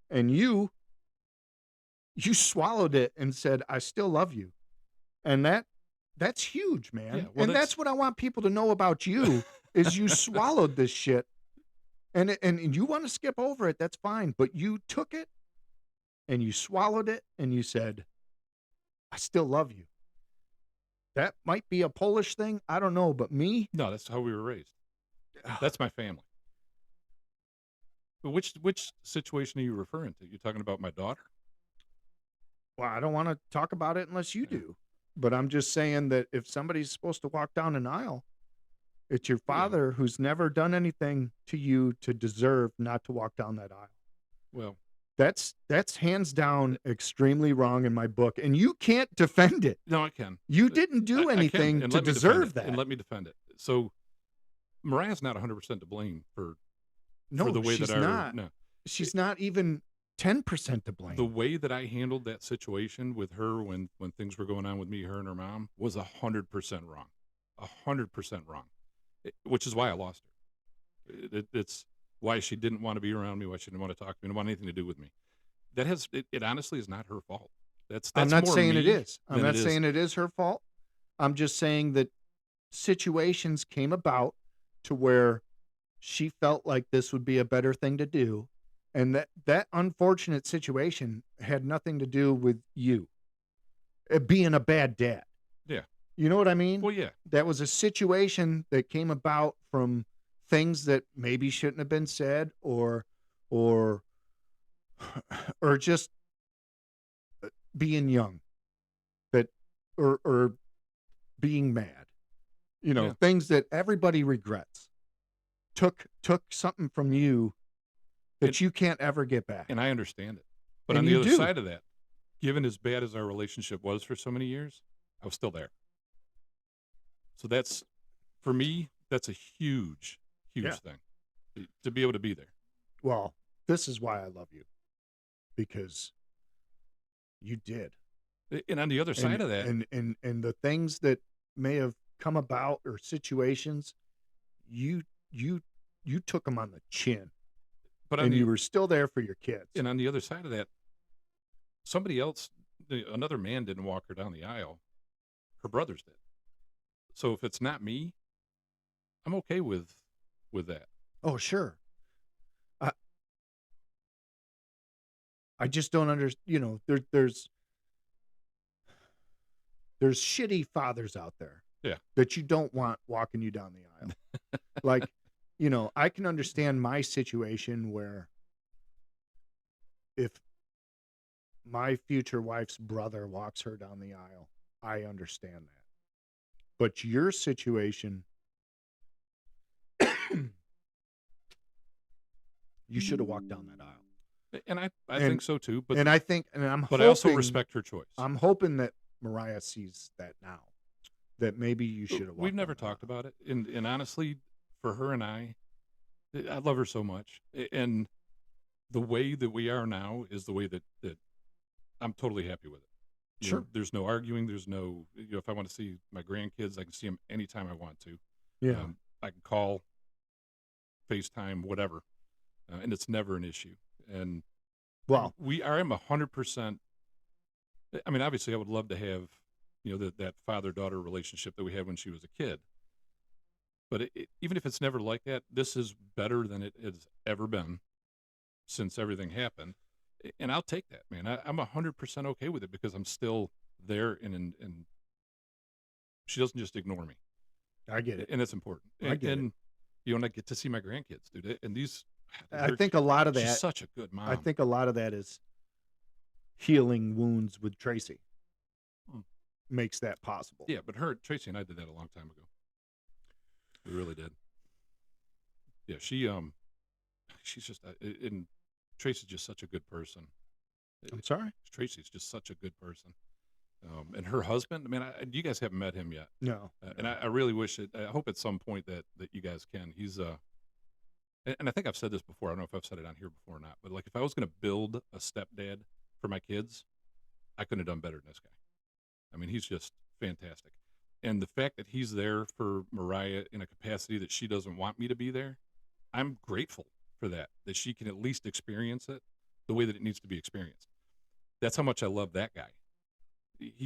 And you swallowed it and said, I still love you. And that's huge, man. Yeah, well, and that's what I want people to know about you is you swallowed this shit. And you want to skip over it, that's fine. But you took it and you swallowed it and you said, I still love you. That might be a Polish thing. I don't know. But me? No, that's how we were raised. That's my family. But which situation are you referring to? You talking about my daughter? Well, I don't want to talk about it unless you do. But I'm just saying that if somebody's supposed to walk down an aisle, it's your father who's never done anything to you to deserve not to walk down that aisle. Well, That's hands down extremely wrong in my book, and you can't defend it. No, I can. You Uh, didn't do I can, anything and to let me defend it. deserve And that. let me defend it. So Mariah's not 100% to blame for No, the way that she's our not. no, She's not even 10% to the blame. way that I handled that situation with her when things were going on with me, her and her mom was 100% wrong, 100% wrong, which is why I lost her. It's why she didn't want to be around me, why she didn't want to talk to me, didn't want anything to do with me. It honestly is not her fault. I'm That's not more saying it me is. I'm than it not is. saying it is her fault. I'm just saying that situations came about to where she felt like this would be a better thing to do, and that unfortunate situation had nothing to do with you being a bad dad. Yeah. You know what I mean? Well, yeah. That was a situation that came about from things that maybe shouldn't have been said, or or just being young, that or being mad. Yeah. Things that everybody regrets. Took something from you And that you can't ever get back. and I understand it. But on And the you other do. side of that, given as bad as our relationship was for so many years, I was still there. So that's for me, that's a huge, Yeah. huge thing to be able to be there. Well, this is why I love you, because you did. And on the other And side of that, and the things that may have come about, or situations, you you you took them on the chin, but on and you the were still there for your kids. and on the other side of that, somebody else, another man didn't walk her down the aisle. Her brothers did. So if it's not me, I'm okay with that. Oh, sure. I I just don't understand. There's shitty fathers out there Yeah. that you don't want walking you down the aisle. Like, I can understand my situation where if my future wife's brother walks her down the aisle, I understand that. But your situation, you should have walked down that aisle. And I And think so too, but and I think, and I also respect her choice. I'm hoping that Mariah sees that now. That maybe you should have We've walked down never that talked aisle. about it, and honestly, for her and I love her so much, and the way that we are now is the way that I'm totally happy with it. Sure. There's no arguing. There's no, if I want to see my grandkids, I can see them anytime I want to. Yeah. I can call, FaceTime, whatever, and it's never an issue. And Well, I'm 100%. I mean, obviously, I would love to have, that father-daughter relationship that we had when she was a kid. But even if it's never like that, this is better than it has ever been since everything happened. And I'll take that, man. I'm 100% okay with it because I'm still there, and she doesn't just ignore me, I get it. and that's important. I get it. And I get to see my grandkids, dude. And I think a lot of she's that. such a good mom. I think a lot of that is healing wounds with Tracy. Makes that possible. Yeah, but Tracy and I did that a long time ago. We really did. Yeah, she's just, and Tracy's just such a good person. I'm sorry? Tracy's just such a good person. And her husband, I mean, you guys haven't met him yet. No. And I really wish I hope at some point that you guys can. He's, and I think I've said this before. I don't know if I've said it on here before or not, but like if I was going to build a stepdad for my kids, I couldn't have done better than this guy. I mean, he's just fantastic. And the fact that he's there for Mariah in a capacity that she doesn't want me to be there, I'm grateful for that she can at least experience it the way that it needs to be experienced. That's how much I love that guy.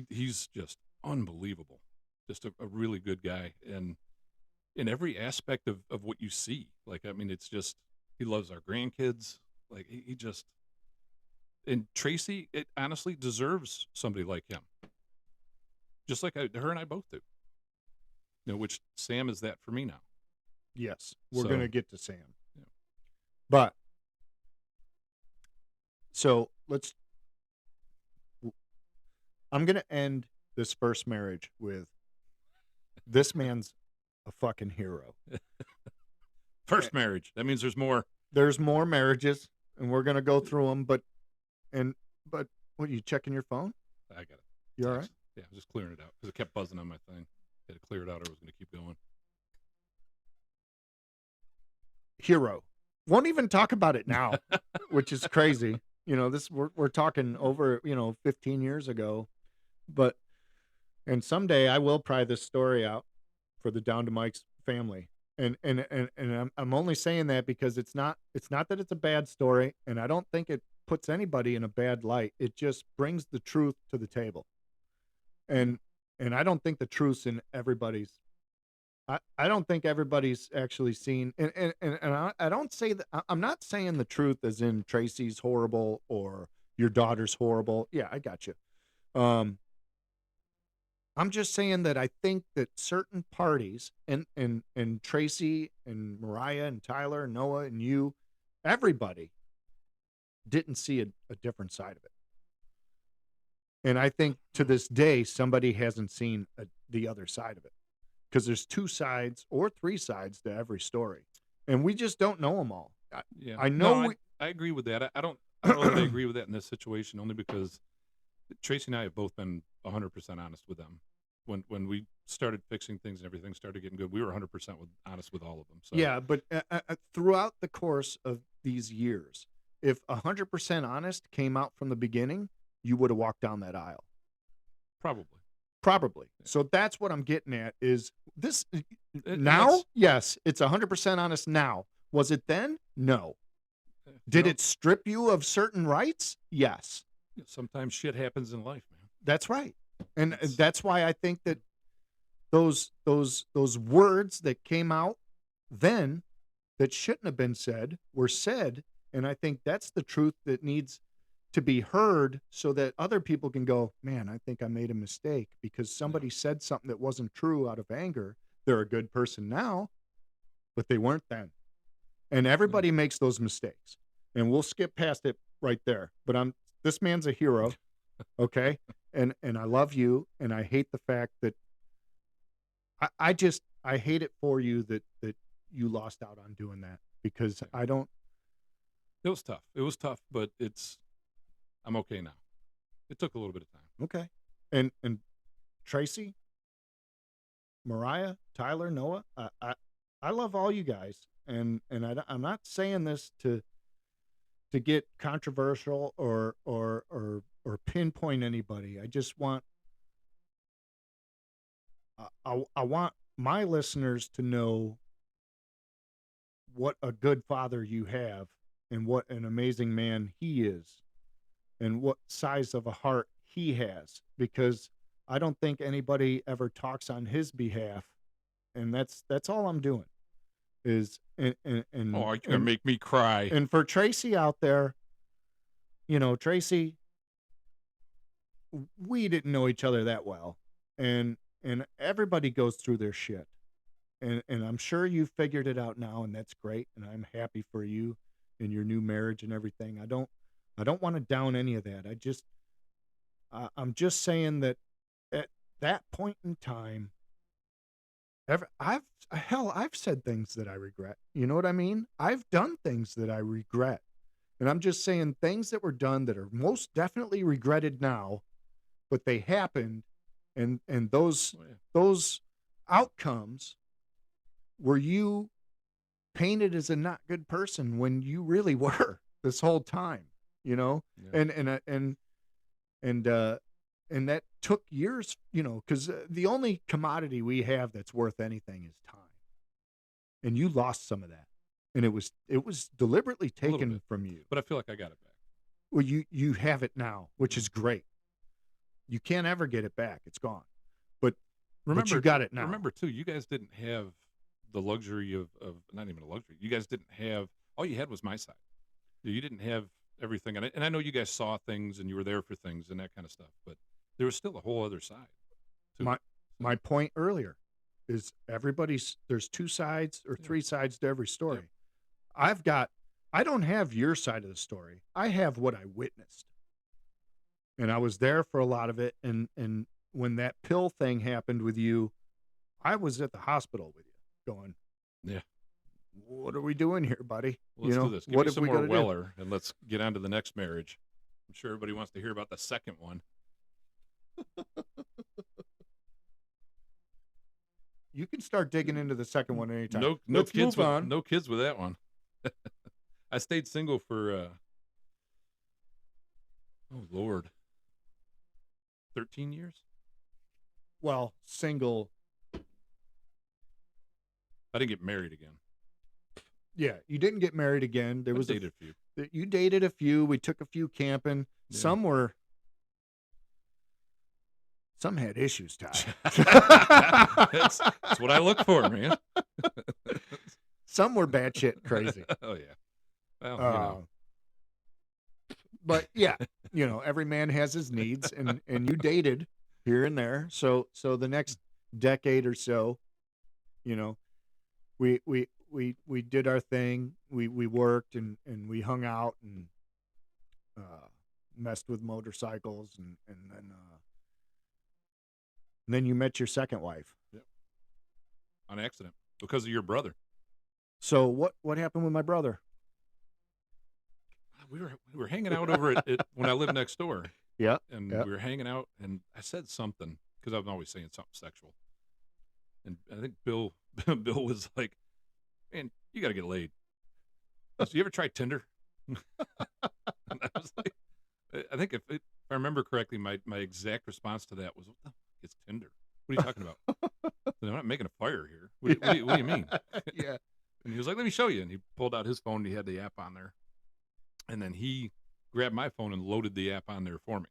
He's just unbelievable. Just a really good guy. And in every aspect of what you see, like, I mean, it's just, he loves our grandkids. Like, he just, and Tracy, it honestly deserves somebody like him. Just like her and I both do. Which Sam is that for me now. Yes. We're So- going to get to Sam. Yeah. But, so I'm going to end this first marriage with, this man's a fucking hero. First marriage. That means there's more. There's more marriages, and we're going to go through them, but And but what, you checking your phone? I got it. You all right? Text. Yeah, I was just clearing it out because it kept buzzing on my thing. Had to clear it out, or it was going to keep going. Hero. Won't even talk about it now, which is crazy. This we're talking over, 15 years ago. But and someday I will pry this story out for the Down to Mike's family. And I'm only saying that because it's not that it's a bad story, and I don't think it puts anybody in a bad light. It just brings the truth to the table. And I don't think the truth's in everybody's. I don't think everybody's actually seen, and I don't say that. I'm not saying the truth as in Tracy's horrible or your daughter's horrible. Yeah, I got you. Um, I'm just saying that I think that certain parties, and Tracy and Mariah and Tyler and Noah and you, everybody didn't see a different side of it. And I think to this day somebody hasn't seen the other side of it, because there's two sides or three sides to every story, and we just don't know them all. Yeah. I No, know. I agree with that. I don't know that I agree with that in this situation, only because Tracy and I have both been 100% honest with them. When we started fixing things and everything started getting good, we were 100% honest with all of them. So Yeah, but throughout the course of these years, if 100% honest came out from the beginning, you would have walked down that aisle. probably. Probably. Yeah. So that's what I'm getting at is this And now? that's- Yes, it's 100% honest now. Was it then? No. Did you know, it strip you of certain rights? Yes. Sometimes shit happens in life, man. That's right. And It's- that's why I think that those words that came out then that shouldn't have been said were said, and I think that's the truth that needs to be heard so that other people can go, man, I think I made a mistake because somebody said something that wasn't true out of anger. They're a good person now, but they weren't then. And everybody makes those mistakes. And we'll skip past it right there. But this man's a hero, okay? And I love you, and I hate the fact that I hate it for you that you lost out on doing that, because I don't. It was tough. It was tough, but I'm okay now. It took a little bit of time. Okay. And Tracy, Mariah, Tyler, Noah, I love all you guys, and I'm not saying this to get controversial or pinpoint anybody. I just want I want my listeners to know what a good father you have, and what an amazing man he is, and what size of a heart he has, because I don't think anybody ever talks on his behalf, and that's all I'm doing is and Oh, you're gonna make me cry. and for Tracy out there, Tracy, we didn't know each other that well, and everybody goes through their shit, and I'm sure you figured it out now, and that's great, and I'm happy for you in your new marriage and everything. I don't want to down any of that. I'm just saying that at that point in time, I've said things that I regret. You know what I mean? I've done things that I regret. And I'm just saying things that were done that are most definitely regretted now, but they happened, and those Oh, yeah. those outcomes were you painted as a not good person when you really were this whole time, Yeah. and that took years, because the only commodity we have that's worth anything is time, and you lost some of that, and it was deliberately taken bit. from you. But I feel like I got it back. Well, you have it now, which is great. You can't ever get it back; it's gone. But Remember, you got it now. Remember too, you guys didn't have the luxury of not even a luxury. You guys didn't have, all you had was my side. You didn't have everything, and I know you guys saw things and you were there for things and that kind of stuff, but there was still a whole other side to it. My point earlier is there's two sides or three sides to every story. Yep. I don't have your side of the story. I have what I witnessed. And I was there for a lot of it, and when that pill thing happened with you, I was at the hospital with you going, Yeah. what are we doing here, buddy? Well, let's do this. Give what me have some we more gotta do? Weller, and let's get on to the next marriage. sure everybody wants to hear about the second one. You can start digging into the second one anytime. No Let's kids move with on. no kids with that one. I stayed single for oh Lord, 13 years. Well, single. I didn't get married again. Yeah, you didn't get married again. There I was dated a few. you dated a few. We took a few camping. Yeah. Some had issues, Ty. That's what I look for, man. Some were batshit crazy. Oh yeah. Well, But yeah, every man has his needs, and you dated here and there. So the next decade or so, we did our thing. We worked and we hung out and messed with motorcycles, and then you met your second wife. Yep. On accident because of your brother. So what happened with my brother? We were hanging out over at when I lived next door. Yeah. And yep. we were hanging out, and I said something because I'm always saying something sexual. And I think Bill was like, "Man, you got to get laid." So you ever try Tinder? And I was like, I think if I remember correctly, my exact response to that was, "What the fuck is Tinder? What are you talking about? I'm not making a fire here. What do you mean?" Yeah. And he was like, "Let me show you." And he pulled out his phone. And he had the app on there, and then he grabbed my phone and loaded the app on there for me.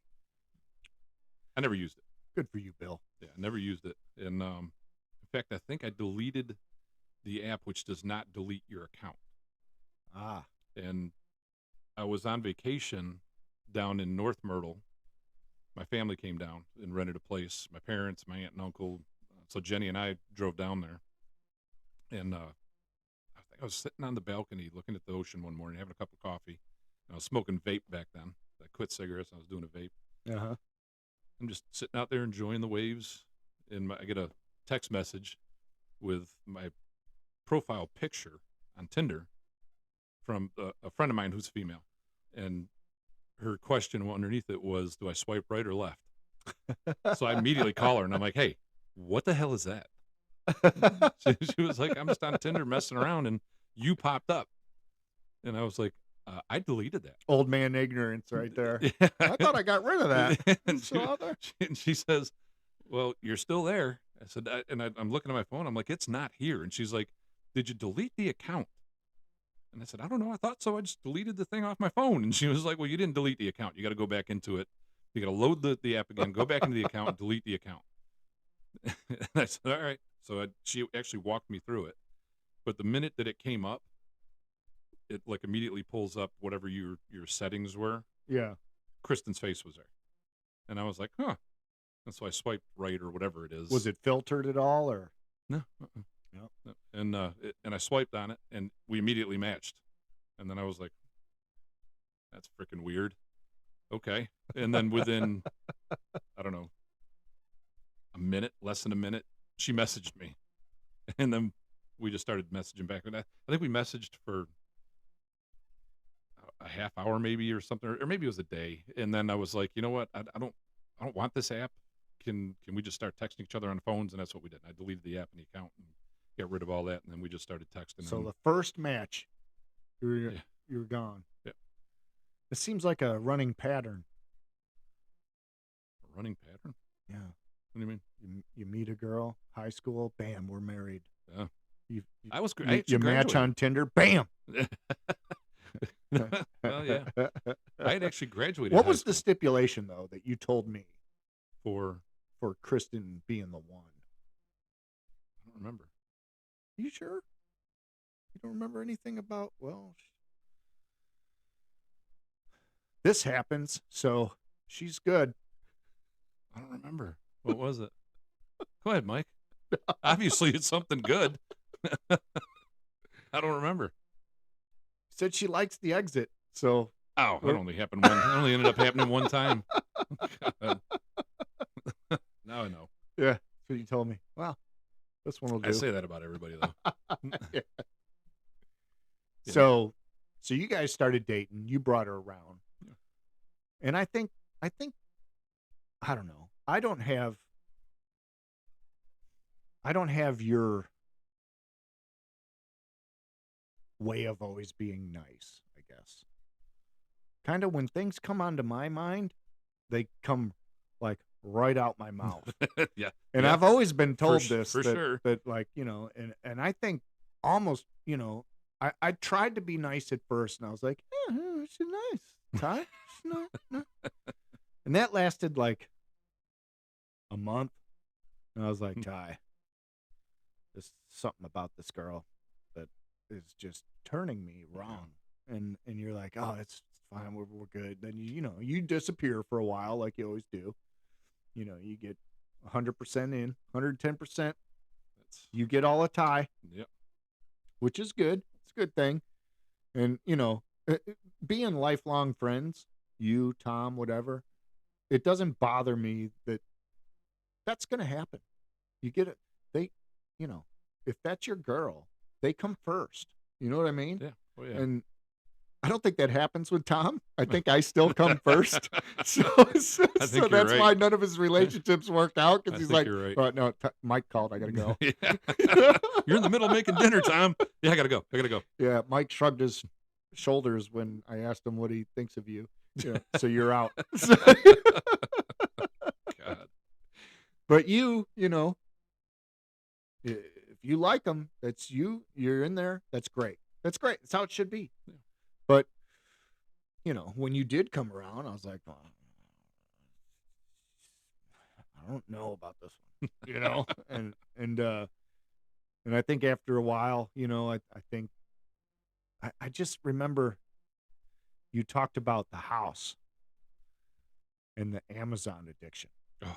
I never used it. Good for you, Bill. Yeah, I never used it. And in fact, I think I deleted the app, which does not delete your account. Ah. And I was on vacation down in North Myrtle. My family came down and rented a place. My parents, my aunt and uncle. So Jenny and I drove down there. And I think I was sitting on the balcony looking at the ocean one morning, having a cup of coffee. And I was smoking vape back then. I quit cigarettes. I was doing a vape. Uh-huh. I'm just sitting out there enjoying the waves. And I get a text message with my profile picture on Tinder from a friend of mine who's female. And her question underneath it was, "Do I swipe right or left?" So I immediately call her and I'm like, "Hey, what the hell is that?" She was like, "I'm just on Tinder messing around and you popped up." And I was like, I deleted that. Old man ignorance right there. Yeah. I thought I got rid of that. And she says, "Well, you're still there." I said, I'm looking at my phone. I'm like, "It's not here." And she's like, "Did you delete the account?" And I said, "I don't know. I thought so. I just deleted the thing off my phone." And she was like, "Well, you didn't delete the account. You got to go back into it. You got to load the app again, go back into the account, and delete the account." And I said, "All right." So she actually walked me through it. But the minute that it came up, it like immediately pulls up whatever your settings were. Yeah. Kristen's face was there. And I was like, "Huh." And so I swiped right or whatever it is. Was it filtered at all, or? No. Yep. No. And I swiped on it, and we immediately matched. And then I was like, "That's freaking weird." Okay. And then within, I don't know, less than a minute, she messaged me. And then we just started messaging back. And I think we messaged for a half hour maybe or something, or maybe it was a day. And then I was like, "You know what? I don't want this app. Can we just start texting each other on phones?" And that's what we did. I deleted the app and the account and got rid of all that. And then we just started texting. So the first match, you were gone. Yeah. It seems like a running pattern. A running pattern? Yeah. What do you mean? You meet a girl, high school, bam, we're married. Yeah. I you match on Tinder, bam. Well, yeah. I had actually graduated. What was the stipulation, though, that you told me for Kristen being the one? I don't remember. Are you sure? You don't remember anything about, well, this happens, so she's good. I don't remember. What was it? Go ahead, Mike. Obviously, it's something good. I don't remember. Said she likes the exit, so. Oh, it only happened one. It only ended up happening one time. Now I know. Yeah, that's what you told me. Wow, this one will do. I say that about everybody, though. Yeah. So you guys started dating. You brought her around, And I think I don't know. I don't have your way of always being nice, I guess. Kind of when things come onto my mind, they come like right out my mouth. Yeah, And yeah, I've always been told this for sure. that like, you know, and I think almost, you know, I tried to be nice at first and I was like, yeah, yeah, she's nice. Ty, she's nice. Nice." And that lasted like a month. And I was like, Ty, there's something about this girl that is just turning me wrong. And you're like, oh, it's fine, we're good. Then you know you disappear for a while like you always do. You know, you get 100% in, 110%. That's You get all a tie, yep. which is good. It's a good thing. And you know, being lifelong friends, you, Tom, whatever, it doesn't bother me that that's going to happen. You get it. They, you know, if that's your girl, they come first. You know what I mean? Yeah. Oh yeah. And I don't think that happens with Tom. I think I still come first. So, I so think you're that's right. why none of his relationships work out I because he's think like, you're right. oh, no, Mike called. I got to go. Yeah. You're in the middle of making dinner, Tom. Yeah, I gotta go. I gotta go. Yeah, Mike shrugged his shoulders when I asked him what he thinks of you. Yeah, so you're out. God. But you know, if you like them, that's you. You're in there. That's great. That's great. That's how it should be. Yeah. But you know, when you did come around, I was like, well, I don't know about this one. You know, and I think after a while, you know, I think I just remember you talked about the house and the Amazon addiction. Oh,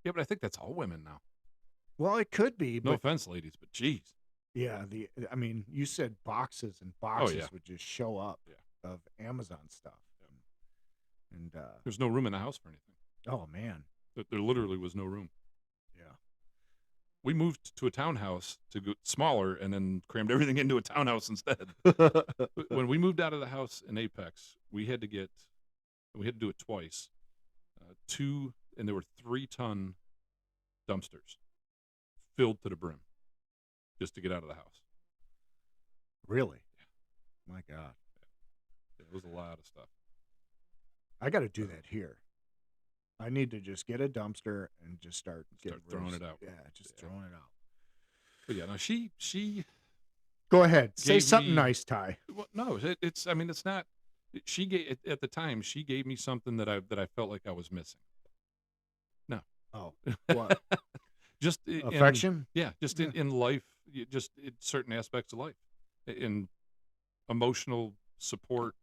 yeah, but I think that's all women now. Well, it could be, No but offense, ladies, but geez. yeah, I mean, you said boxes and Oh boxes yeah. would just show up Yeah. of Amazon stuff. And There's no room in the house for anything. oh man, There literally was no room. yeah. We moved to a townhouse to go smaller and then crammed everything into a townhouse instead. When we moved out of the house in Apex, we had to do it twice. And there were 3-ton dumpsters filled to the brim just to get out of the house. Really? My God. It was a lot of stuff. I got to do that here. I need to just get a dumpster and just start throwing it out. Yeah, just throwing it out. But yeah, no, she Go ahead. Say gave something me- nice, Ty. well, no, it's I mean it's not. She gave at the time she gave me something that I felt like I was missing. No, Oh, what? just Affection? just in life, just in certain aspects of life, in emotional support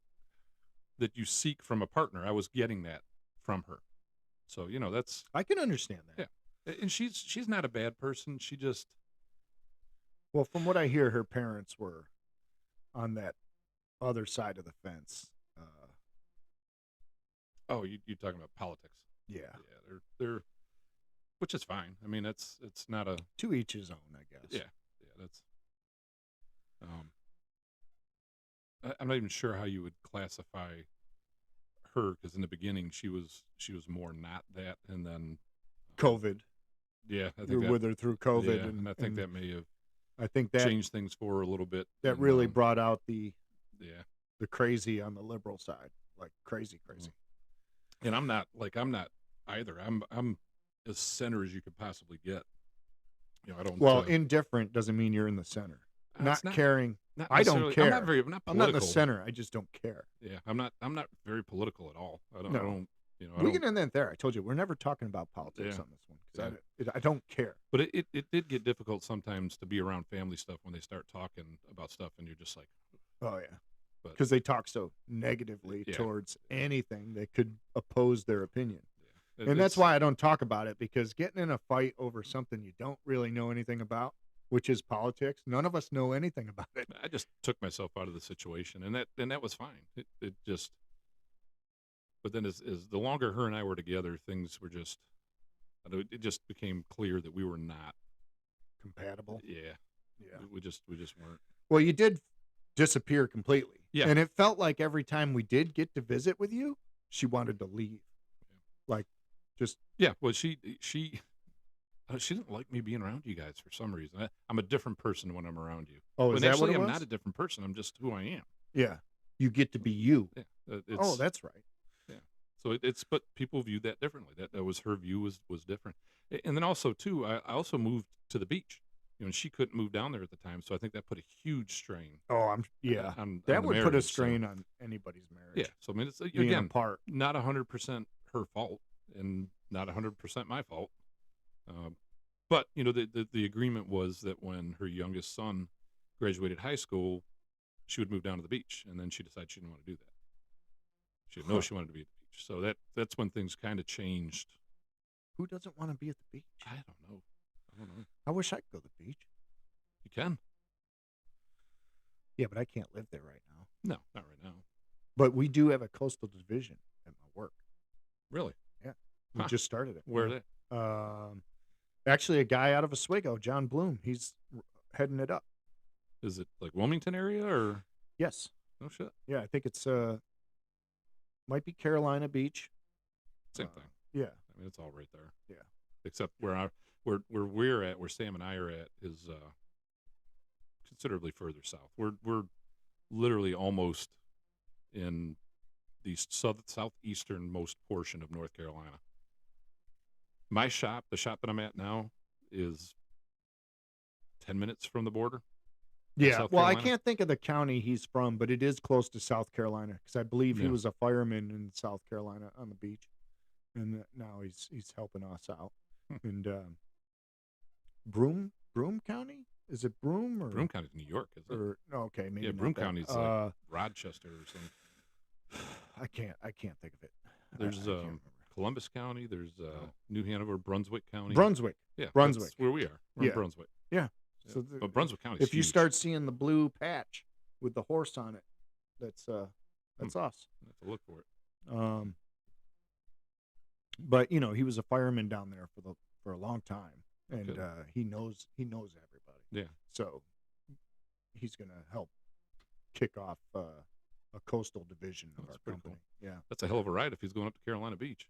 that you seek from a partner. I was getting that from her, so you know that's I can understand that. yeah. And she's not a bad person. She just Well, from what I hear, her parents were on that other side of the fence. oh you talking about politics? Yeah. Yeah, they're which is fine. I mean it's not a To each his own, I guess. yeah that's I'm not even sure how you would classify her because in the beginning she was more not that and then COVID. yeah I You're think that, with her through COVID, yeah, and I think and that may have I think that changed things for her a little bit. that and, really brought out yeah, the crazy on the liberal side, like crazy. and I'm not either. I'm as center as you could possibly get. You know, I don't. Well, indifferent doesn't mean you're in the center. it's Not caring. Not I don't necessarily- care. I'm not very. I'm not I'm not political. in the center. I just don't care. Yeah, I'm not very political at all. I don't. No. I don't. You know, I We don't, can end that there. I told you we're never talking about politics Yeah. on this one because I don't care. But it did get difficult sometimes to be around family stuff when they start talking about stuff and you're just like, Oh yeah, But- because they talk so negatively Yeah. towards anything that could oppose their opinion. yeah. And that's why I don't talk about it, because getting in a fight over something you don't really know anything about, which is politics, none of us know anything about it. I just took myself out of the situation, and that was fine. It just, but then as the longer her and I were together, things were just, it just became clear that we were not. Compatible. Yeah, Yeah. we just weren't. Well, you did disappear completely. Yeah. And it felt like every time we did get to visit with you, she wanted to leave. Like, just Yeah, well, she didn't like me being around you guys for some reason. I'm a different person when I'm around you. oh, is When that what actually it I'm was? not a different person. I'm just who I am. Yeah, you get to be you. Yeah, Oh, it's that's right. yeah. So it's but people viewed that differently. That was her view was different. And then also too, I also moved to the beach. And she couldn't move down there at the time, so I think that put a huge strain Oh, yeah. on That the would put a marriage. So strain on anybody's yeah, marriage, so I mean, it's being again apart. not 100% her fault and not 100% my fault. Um, but the agreement was that when her youngest son graduated high school, she would move down to the beach, and then she decided she didn't want to do that. She didn't know Huh. she wanted to be at the beach, so that's when things kind of changed. Who doesn't want to be at the beach? I don't know. I wish I could go to the beach. You can? Yeah, but I can't live there right now. No, not right now. But we do have a coastal division at my work. Really? Yeah, we Huh. just started it. Where yeah. are they? Actually, a guy out of Oswego, John Bloom, he's heading it up. Is it like Wilmington area or? Yes. No shit. Yeah, I think it's might be Carolina Beach. Same thing. Yeah. I mean, it's all right there. Yeah. Except where we're at, where Sam and I are at, is considerably further south. We're literally almost in the southeasternmost portion of North Carolina. My shop, the shop that I'm at now, is 10 minutes from the border. Yeah. South Well, I Carolina. can't think of the county he's from, but it is close to South Carolina because I believe he Yeah. was a fireman in South Carolina on the beach, and now he's helping us out. And Broome County, is it Broome or Broome County's New York, isn't it? or no, okay, maybe Yeah, not Broome that. County's like Rochester or something. I can't think of it. There's I can't remember. Columbus County. There's New Hanover, Brunswick County. Brunswick. Yeah, Brunswick. That's where we are. We're Yeah. in Brunswick. Yeah. Yeah. So But Brunswick County. if you start seeing the blue patch with the horse on it, that's us. I have to look for it. But he was a fireman down there for a long time, and Good. he knows everybody. Yeah. So he's gonna help kick off a coastal division of That's our pretty company. cool. Yeah. That's a hell of a ride if he's going up to Carolina Beach.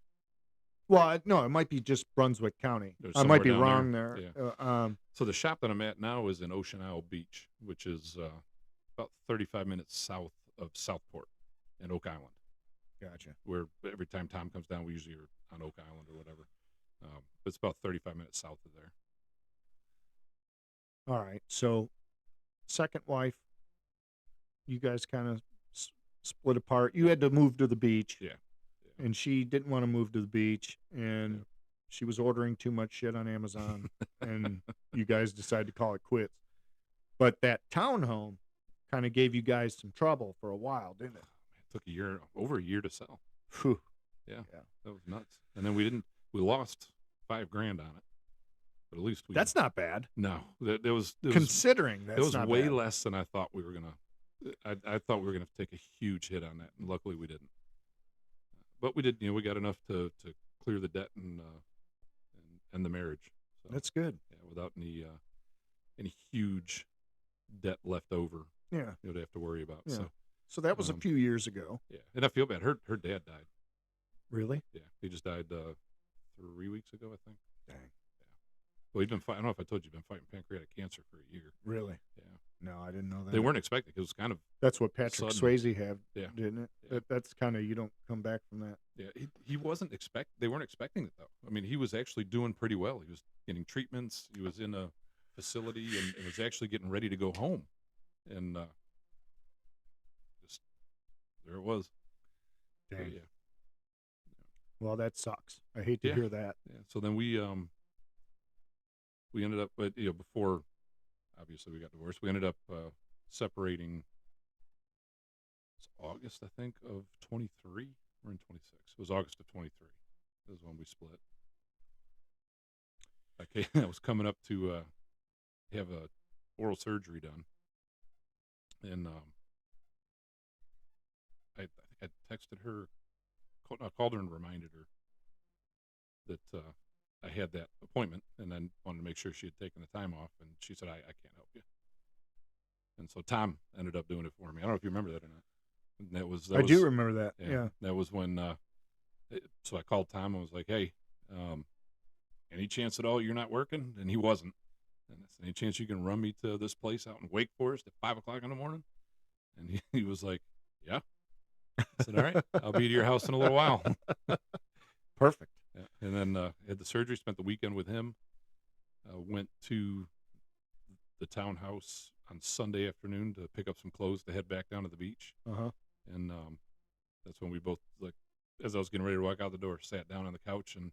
Well, no, it might be just Brunswick County. There's I might be somewhere down wrong there. there. So the shop that I'm at now is in Ocean Isle Beach, which is about 35 minutes south of Southport and Oak Island. Gotcha. Where every time Tom comes down, we usually are on Oak Island or whatever. But it's about 35 minutes south of there. All right. So, second wife, you guys kind of split apart. You had to move to the beach. Yeah. And she didn't want to move to the beach, and she was ordering too much shit on Amazon, and you guys decided to call it quits. But that townhome kind of gave you guys some trouble for a while, didn't it? It took over a year to sell. Whew. Yeah. That was nuts. And then we lost $5,000 on it. But at least that's not bad. No, that was considering that's it was not way bad. less than I thought we were gonna. I thought we were gonna take a huge hit on that, and luckily we didn't. But we did. We got enough to clear the debt and end the marriage. So, that's good. Yeah, without any huge debt left over. Yeah. To have to worry about. Yeah. So that was a few years ago. Yeah, and I feel bad. Her dad died. Really? Yeah, he just died 3 weeks ago, I think. Dang. Well, he'd been fighting. I don't know if I told you, he'd been fighting pancreatic cancer for a year. Really? Yeah. No, I didn't know that. They weren't expecting. It was kind of. That's what Patrick sudden. Swayze had, Yeah. didn't it? Yeah. That's kind of, you don't come back from that. Yeah, he wasn't They weren't expecting it though. I mean, he was actually doing pretty well. He was getting treatments. He was in a facility and was actually getting ready to go home, and just there it was. Dang. So, yeah. Well, that sucks. I hate to Yeah. hear that. Yeah. So then we ended up, but before obviously we got divorced, we ended up separating. It's August, I think, of 23. We're in 26. It was August of 23. That was when we split. I was coming up to have a oral surgery done, and I think I texted her, called her and reminded her that I had that appointment, and then wanted to make sure she had taken the time off, and she said, I can't help you. And so Tom ended up doing it for me. I don't know if you remember that or not. And that was I do remember that. Yeah. That was when So I called Tom and was like, "Hey, um, any chance at all you're not working?" And he wasn't. And I said, "Any chance you can run me to this place out in Wake Forest at 5 o'clock in the morning?" And he was like, "Yeah." I said, "All right, I'll be to your house in a little while." Perfect. Yeah. And then had the surgery. Spent the weekend with him. Went to the townhouse on Sunday afternoon to pick up some clothes to head back down to the beach. Uh-huh. And that's when we both, like, as I was getting ready to walk out the door, sat down on the couch, and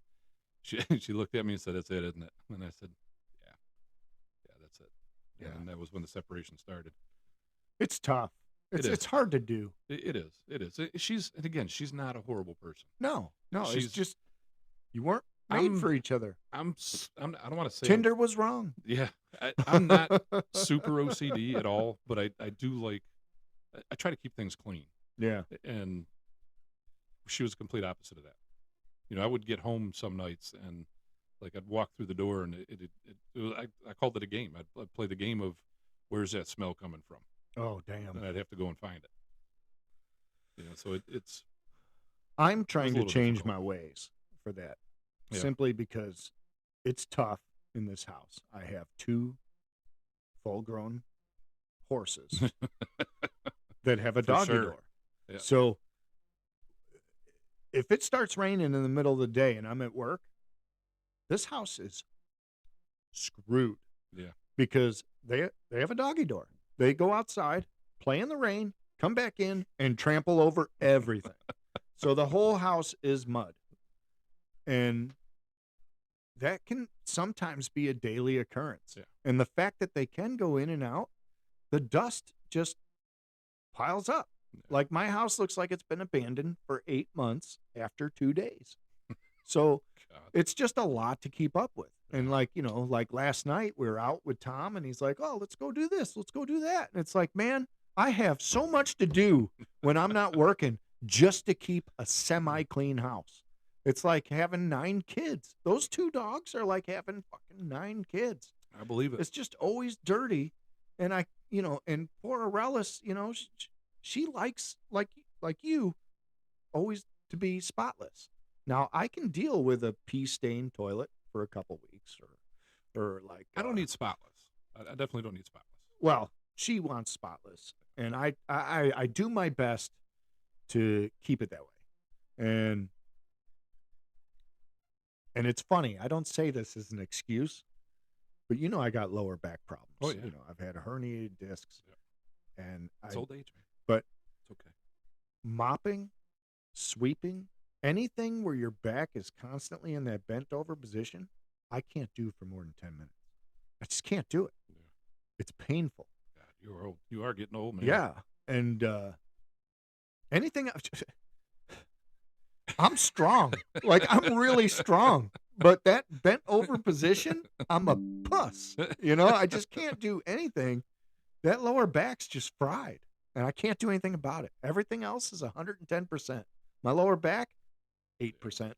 she looked at me and said, "That's it, isn't it?" And I said, "Yeah, yeah, that's it." Yeah. And that was when the separation started. It's tough. It It's is. it's hard to do. It is. It is. She's, and again, she's not a horrible person. No. No, it's She's. just you weren't made I'm. for each other. I don't want to say. Tinder was wrong. Yeah. I'm not super OCD at all, but I do like. I try to keep things clean, Yeah. and she was the complete opposite of that. I would get home some nights and, like, I'd walk through the door, and it was, I called it a game. I'd play the game of, where's that smell coming from, Oh, damn. and I'd have to go and find it. So I'm it was trying a to little change difficult. my ways for that. Yeah. Simply because it's tough in this house. I have 2 full-grown horses that have a For doggy sure. door. Yeah. So if it starts raining in the middle of the day and I'm at work, this house is screwed Yeah. because they have a doggy door. They go outside, play in the rain, come back in, and trample over everything. So the whole house is mud. And that can sometimes be a daily occurrence. Yeah. And the fact that they can go in and out, the dust just piles up. Yeah. Like, my house looks like it's been abandoned for 8 months after 2 days. So God. it's just a lot to keep up with. And, Yeah. like last night we were out with Tom and he's like, "Oh, let's go do this. Let's go do that." And it's like, man, I have so much to do when I'm not working just to keep a semi-clean house. It's like having 9 kids. Those 2 dogs are like having fucking 9 kids. I believe it. It's just always dirty. And and poor Arelis, she likes, like you, always to be spotless. Now, I can deal with a pea-stained toilet for a couple weeks, or like I don't need spotless. I definitely don't need spotless. well, she wants spotless, and I do my best to keep it that way. And it's funny. I don't say this as an excuse, but I got lower back problems. Oh, yeah. I've had herniated discs, and It's old age, man. but It's okay. mopping, sweeping, anything where your back is constantly in that bent over position, I can't do for more than 10 minutes. I just can't do it. Yeah. It's painful. God, you're old. You are getting old, man. Yeah. And anything I'm strong. Like, I'm really strong. But that bent over position, I'm a puss. I just can't do anything. That lower back's just fried. And I can't do anything about it. Everything else is 110%. My lower back, 8%.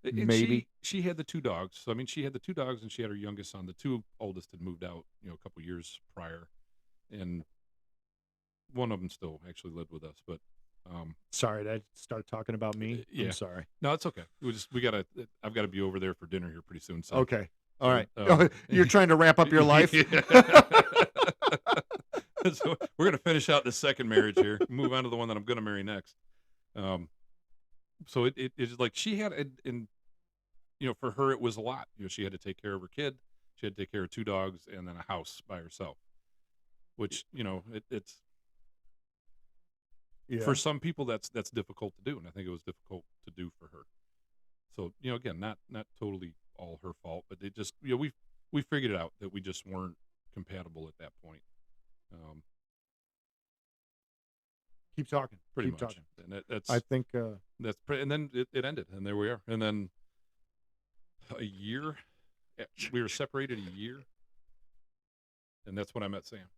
And Maybe. she had the 2 dogs. So, I mean, she had the 2 dogs, and she had her youngest son. The 2 oldest had moved out, a couple years prior, and one of them still actually lived with us. But Sorry, did I start talking about me? yeah. I'm sorry. No, it's okay. I've got to be over there for dinner here pretty soon. So Okay. All right. um, You're trying to wrap up your life? So we're gonna finish out this second marriage here. Move on to the one that I'm gonna marry next. So it's like she had, and for her it was a lot. She had to take care of her kid. She had to take care of 2 dogs and then a house by herself. Which it's Yeah. for some people that's difficult to do, and I think it was difficult to do for her. So again, not totally all her fault, but it just we figured it out that we just weren't compatible at that point. Keep talking. Pretty Keep much. talking. And that's I think and then it ended, and there we are. And then a year, we were separated a year, and that's when I met Sam.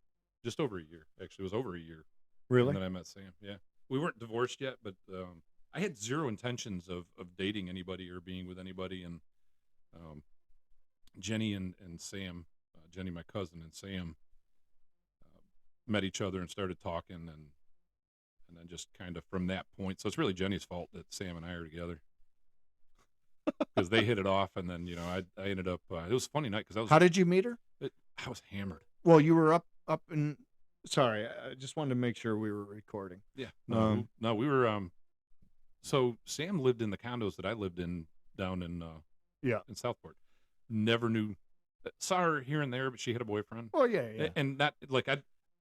Just over a year, actually. It was over a year. really. And then I met Sam. Yeah, we weren't divorced yet, but I had zero intentions of dating anybody or being with anybody. And Jenny and Sam, Jenny, my cousin, and Sam met each other and started talking, and then just kind of from that point. So it's really Jenny's fault that Sam and I are together. because they hit it off, and then I ended up. It was a funny night because How did you meet her? I was hammered. Well, you were up in. Sorry, I just wanted to make sure we were recording. Yeah, Um, no, we were. So Sam lived in the condos that I lived in down yeah. in Southport. Never knew. Saw her here and there, but she had a boyfriend, Oh yeah, yeah. and not like I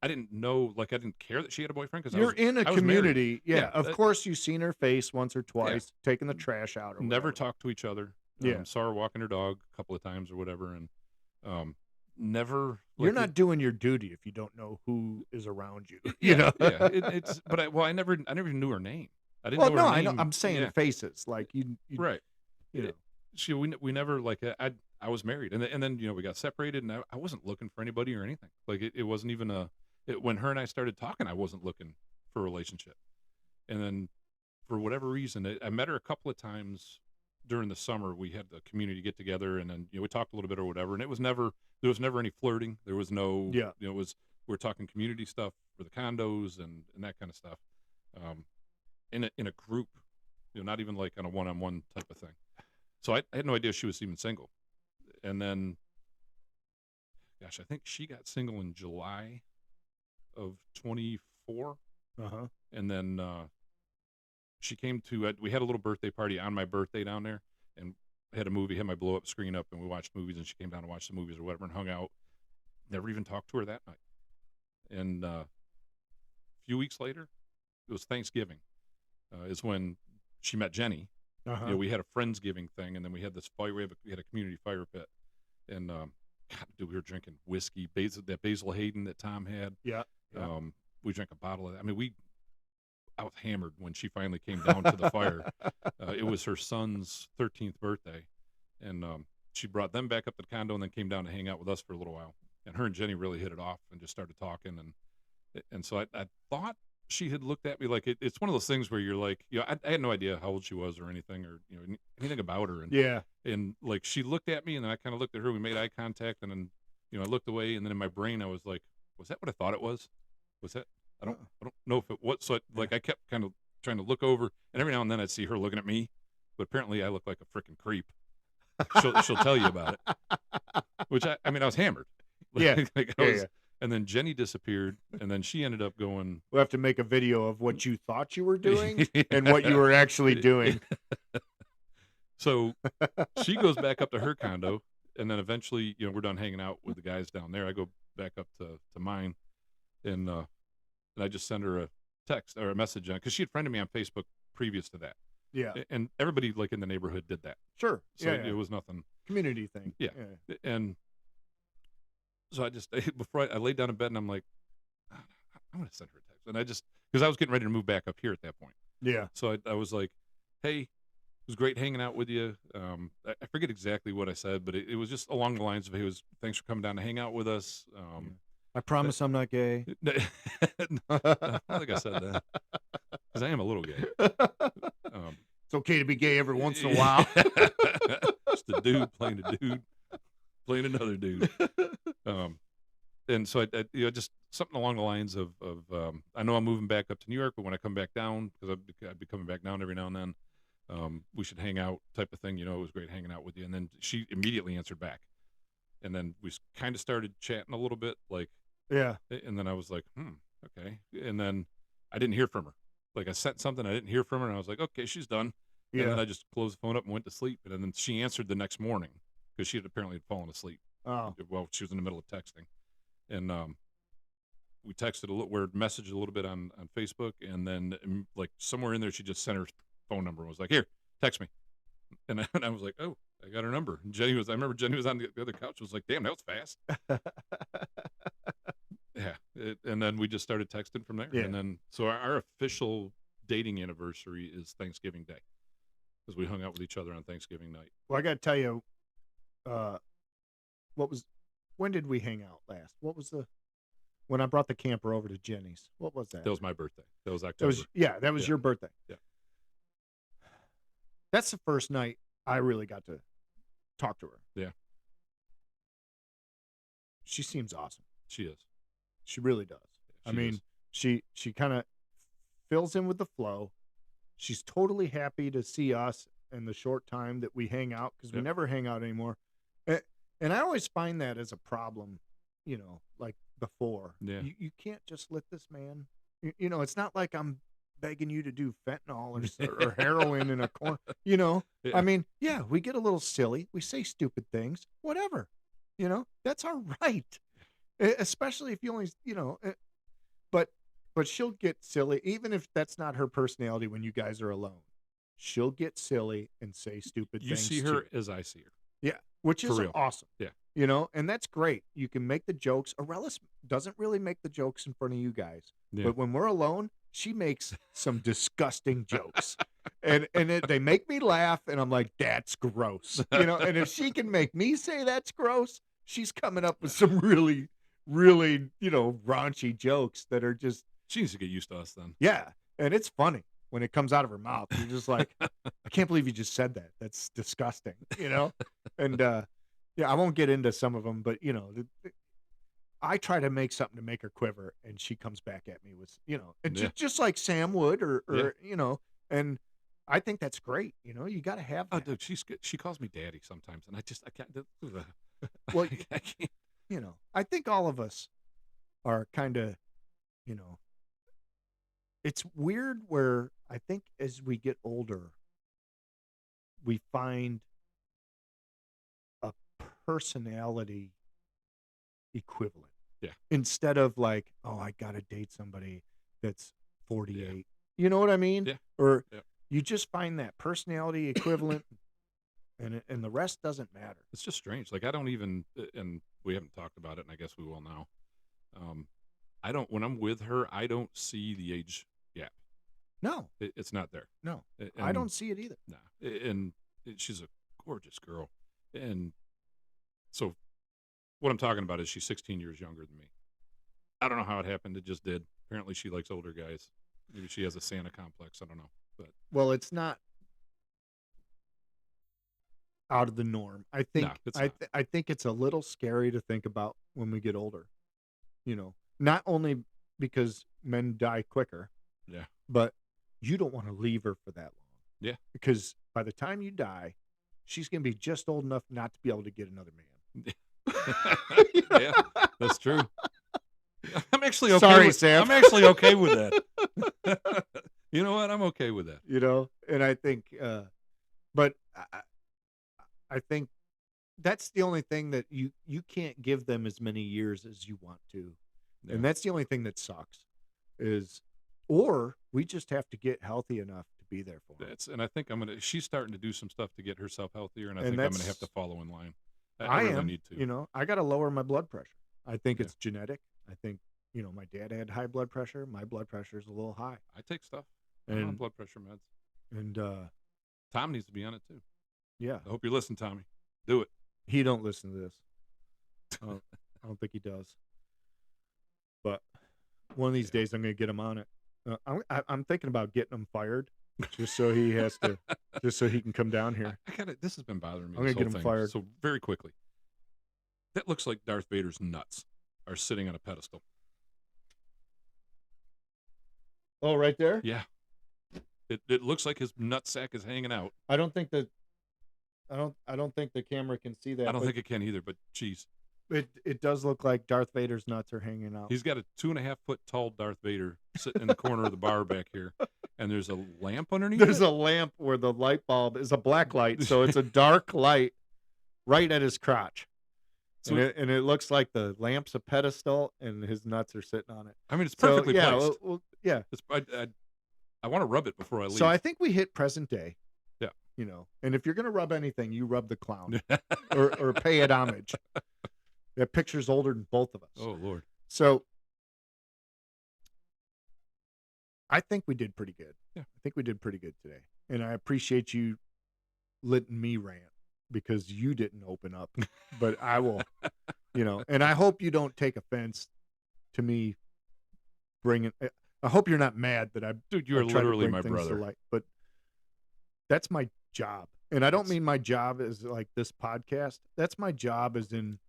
didn't know, like I didn't care that she had a boyfriend because You're in a I was married. community. Yeah, of course you've seen her face once or Yeah. twice, taking the trash out or Never whatever. talked to each other. Yeah. Saw her walking her dog a couple of times or whatever, and never. You're Like not doing your duty if you don't know who is around you. You yeah, know. yeah. It's but I never even knew her name. I didn't Well, know no, her I know. name. I'm saying Yeah, faces. Like you right. know. We never like I was married, and then we got separated, and I wasn't looking for anybody or anything. Like it wasn't even when her and I started talking, I wasn't looking for a relationship. And then for whatever reason, I met her a couple of times during the summer. We had the community get together, and then we talked a little bit or whatever. And there was never any flirting. There was no Yeah. it was we're talking community stuff for the condos and that kind of stuff. In a group, not even like on a one-on-one type of thing. So I had no idea she was even single. And then, gosh, I think she got single in July of 24. Uh-huh. And then she came to, we had a little birthday party on my birthday down there. And had my blow up screen up, and we watched movies, and she came down to watch the movies or whatever and hung out. Never even talked to her that night. And a few weeks later, it was Thanksgiving, is when she met Jenny. Uh-huh. We had a Friendsgiving thing, and then we had this fire. We had a community fire pit, and God, dude, we were drinking whiskey, that Basil Hayden that Tom had. Yeah. Yeah. We drank a bottle of that. I mean, I was hammered when she finally came down to the fire. It was her son's 13th birthday, and she brought them back up to the condo, and then came down to hang out with us for a little while. And her and Jenny really hit it off and just started talking, and so I thought she had looked at me like it's one of those things where you're like, I had no idea how old she was or anything, or anything about her. And Yeah. and like she looked at me, and then I kind of looked at her. We made eye contact, and then I looked away, and then in my brain I was like, was that what I thought it was? Was that I don't know if it was. So I kept kind of trying to look over, and every now and then I'd see her looking at me, but apparently I look like a freaking creep. She'll tell you about it. Which I mean I was hammered. Yeah. Yeah. And then Jenny disappeared, and then she ended up going. We'll have to make a video of what you thought you were doing and what you were actually doing. So she goes back up to her condo, and then eventually, we're done hanging out with the guys down there. I go back up to mine, and I just send her a text or a message because she had friended me on Facebook previous to that. Yeah. And everybody like in the neighborhood did that. Sure. So yeah. it was nothing. Community thing. Yeah. And so I just before I laid down in bed, and I'm like, I'm gonna send her a text, and because I was getting ready to move back up here at that point. Yeah. So I was like, hey, it was great hanging out with you. I forget exactly what I said, but it was just along the lines of, hey, thanks for coming down to hang out with us. I promise I'm not gay. I don't think I said that because I am a little gay. It's okay to be gay every once in a while. Just a dude playing a dude playing another dude. And so I just something along the lines of I know I'm moving back up to New York, but when I come back down, because I'd be coming back down every now and then, we should hang out type of thing. It was great hanging out with you. And then she immediately answered back, and then we kind of started chatting a little bit, like. Yeah. And then I was like, okay. And then I didn't hear from her. Like I sent something, I didn't hear from her, and I was like, okay, she's done. Yeah. And then I just closed the phone up and went to sleep. And then she answered the next morning because she had apparently fallen asleep. Oh. Well, she was in the middle of texting. And we texted messaged a little bit on Facebook, and then like somewhere in there, she just sent her phone number and was like, here, text me. And I was like, oh, I got her number. And I remember Jenny was on the other couch. Was like, damn, that was fast. Yeah. And then we just started texting from there. Yeah. And then, so our official dating anniversary is Thanksgiving Day, because we hung out with each other on Thanksgiving night. Well, I got to tell you, when did we hang out last? What was when I brought the camper over to Jenny's? What was that? That was my birthday. That was October. That was your birthday. Yeah. That's the first night I really got to talk to her. Yeah. She seems awesome. She is. She really does. Yeah, I mean, she kind of fills in with the flow. She's totally happy to see us and the short time that we hang out, because we Yep. never hang out anymore. A- And I always find that as a problem, like before. Yeah. You can't just let this man, it's not like I'm begging you to do fentanyl or heroin in a corner, I Yeah. mean, yeah, we get a little silly. We say stupid things, whatever, that's our right. Especially if you only, but she'll get silly, even if that's not her personality when you guys are alone. She'll get silly and say stupid You see things her too. as I see her. Yeah, which For is real. awesome. Yeah. And that's great. You can make the jokes. Arelis doesn't really make the jokes in front of you guys, Yeah. but when we're alone, she makes some disgusting jokes, they make me laugh, and I'm like, that's gross, And if she can make me say that's gross, she's coming up with some really, really, raunchy jokes that are just, She needs to get used to us then. yeah, and it's funny when it comes out of her mouth. You're just like, I can't believe you just said that. That's disgusting, And yeah, I won't get into some of them, but I try to make something to make her quiver, and she comes back at me with, and Yeah. just like Sam would, or Yeah. and I think that's great. You got to have Oh, that. dude, she calls me daddy sometimes, and I can't. Well, I can't. I think all of us are kind of, you know, it's weird where I think as we get older, we find a personality equivalent. Yeah. Instead of like, oh, I got to date somebody that's 48. Yeah. You know what I mean? Yeah. Or Yeah. you just find that personality equivalent, and the rest doesn't matter. It's just strange. Like I don't even, and we haven't talked about it, and I guess we will now. I don't. When I'm with her, I don't see the age gap. No, It's not there. no, And I don't see it either. Nah. And she's a gorgeous girl, and so what I'm talking about is she's 16 years younger than me. I don't know how it happened. It just did. Apparently, she likes older guys. Maybe she has a Santa complex. I don't know. But Well, it's not out of the norm. I think no, it's I not. I think it's a little scary to think about when we get older. Not only because men die quicker, Yeah. but you don't want to leave her for that long. Yeah. Because by the time you die, she's going to be just old enough not to be able to get another man. Yeah, that's true. I'm actually okay. Sorry, Sam. I'm actually okay with that. You know what? I'm okay with that. And I think, but I think that's the only thing that you can't give them as many years as you want to. Yeah. And that's the only thing that sucks or we just have to get healthy enough to be there for them. And I think she's starting to do some stuff to get herself healthier, and I And think I'm going to that's- have to follow in line. I I really am, need to. I got to lower my blood pressure. I think Yeah. it's genetic. I think, my dad had high blood pressure. My blood pressure is a little high. I take stuff. I'm on And, blood pressure meds. and, Tom needs to be on it too. yeah, I hope you listen, Tommy. Do it. he don't listen to this. I don't think he does. But one of these days I'm going to get him on it. I'm thinking about getting him fired just so he has to, just so he can come down here. This has been bothering me. I'm This gonna get whole him thing. fired. So very quickly, that looks like Darth Vader's nuts are sitting on a pedestal. Oh, right there? Yeah. It looks like his nutsack is hanging out. I don't think the camera can see that. I don't but think it can either, but geez. it does look like Darth Vader's nuts are hanging out. He's got a 2.5 foot tall Darth Vader sitting in the corner of the bar back here, and there's a lamp underneath. There's it? a lamp where the light bulb is a black light, so it's a dark light right at his crotch. So and it looks like the lamp's a pedestal, and his nuts are sitting on it. I mean, it's So, perfectly yeah, placed. yeah. I want to rub it before I leave. So I think we hit present day. Yeah. And if you're gonna rub anything, you rub the clown or pay it homage. That picture's older than both of us. Oh Lord. So I think we did pretty good. Yeah. I think we did pretty good today. And I appreciate you letting me rant because you didn't open up. But I will, and I hope you don't take offense to me bringing. I hope you're not mad that I. Dude, you are I try to literally bring my things to brother. light, but that's my job. And I don't Yes. mean my job as like this podcast. That's my job as in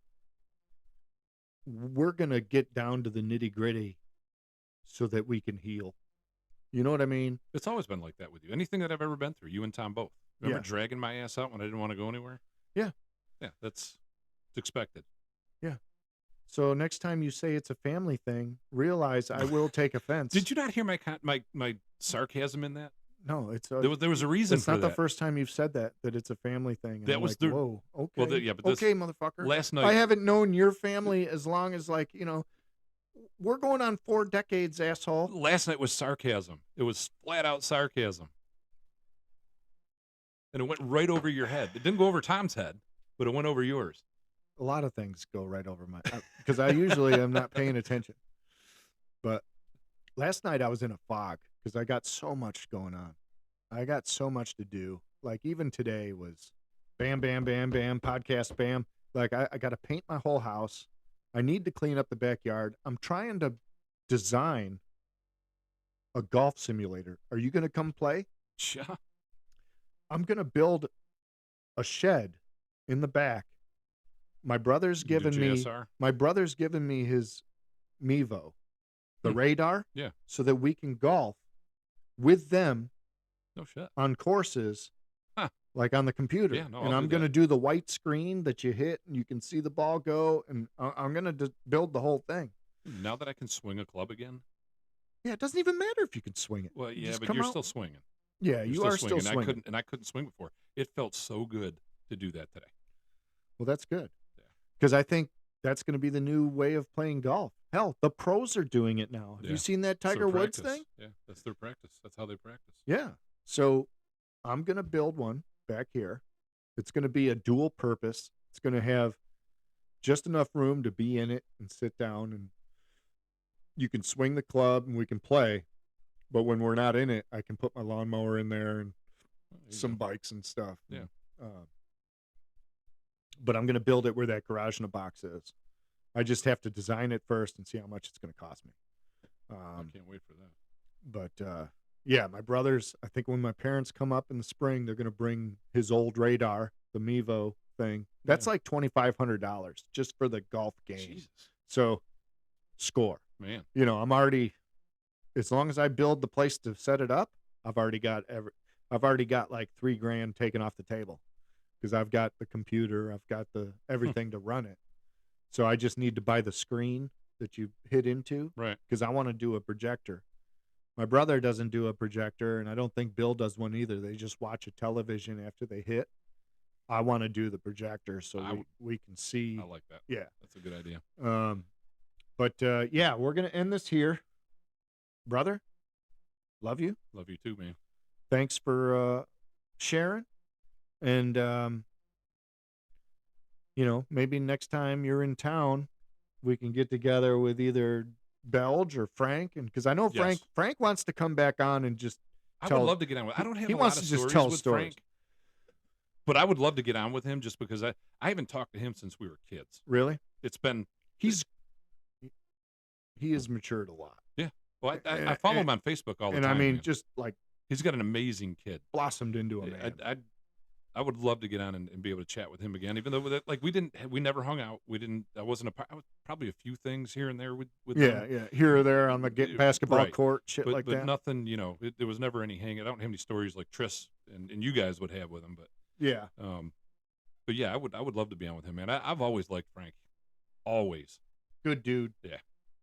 we're going to get down to the nitty gritty so that we can heal. You know what I mean? It's always been like that with you. Anything that I've ever been through, you and Tom both. Remember Yeah. dragging my ass out when I didn't want to go anywhere? Yeah. Yeah, it's expected. Yeah. So next time you say it's a family thing, realize I will take offense. Did you not hear my sarcasm in that? No, it's There was a reason that's for not the that. first time you've said that it's a family thing. And That I'm was like, the whoa, okay, well, yeah, but this okay, motherfucker. last I night. haven't known your family as long as we're going on 4 decades, asshole. Last night was sarcasm. It was flat out sarcasm, and it went right over your head. It didn't go over Tom's head, but it went over yours. A lot of things go right over my because I usually am not paying attention. But last night I was in a fog because I got so much going on. I got so much to do. Like even today was bam, bam, bam, bam, podcast, bam. Like I got to paint my whole house. I need to clean up the backyard. I'm trying to design a golf simulator. Are you going to come play? Yeah. I'm going to build a shed in the back. My brother's Do given me JSR? his Mevo, the radar, Yeah. so that we can golf with them No shit. on courses, Huh. like on the computer. Yeah, no, and I'll I'm do going to that. do the white screen that you hit and you can see the ball go. And I'm going to build the whole thing. Now that I can swing a club again. Yeah, it doesn't even matter if you can swing it. Well, You yeah, just but come you're out- still swinging. Yeah, You're you are still swinging. I couldn't swing before. It felt so good to do that today. Well, that's good. Yeah. Because I think that's going to be the new way of playing golf. Hell, the pros are doing it now. Have Yeah. you seen that It's their Tiger Woods practice. thing? Yeah, that's their practice. That's how they practice. Yeah. So I'm going to build one back here. It's going to be a dual purpose. It's going to have just enough room to be in it and sit down, and you can swing the club and we can play. But when we're not in it, I can put my lawnmower in there and Well, there you some go. bikes and stuff. Yeah. But I'm going to build it where that garage in a box is. I just have to design it first and see how much it's going to cost me. I can't wait for that. But yeah, my brothers, I think when my parents come up in the spring, they're going to bring his old radar, the Mevo thing. That's Yeah. like $2,500 just for the golf game. Jesus, So score. man. I'm already, as long as I build the place to set it up, I've already got like $3,000 taken off the table because I've got the computer, I've got the everything to run it. So I just need to buy the screen that you hit into Right. because I want to do a projector. My brother doesn't do a projector, and I don't think Bill does one either. They just watch a television after they hit. I want to do the projector so we can see. I like that. Yeah. That's a good idea. But yeah, we're going to end this here. Brother, love you. Love you too, man. Thanks for sharing. And, maybe next time you're in town, we can get together with either Belge or Frank. And because I know Yes. Frank wants to come back on and just I tell. would love to get on with. I don't have he a wants lot to of just stories tell with stories. Frank, but I would love to get on with him just because I haven't talked to him since we were kids. Really? It's been He has matured a lot. well. I follow him on Facebook all the And time. I mean, man. just like he's got an amazing kid. blossomed into a man. I would love to get on and be able to chat with him again. Even though we never hung out. We didn't. I wasn't a part. I was probably a few things here and there with yeah, them. yeah. Here or there on the basketball Right. court, shit but like that. nothing. There was never any hang. I don't have any stories like Tris and you guys would have with him. Yeah. But yeah, I would love to be on with him, man. I've always liked Frank. Always. Good dude. Yeah.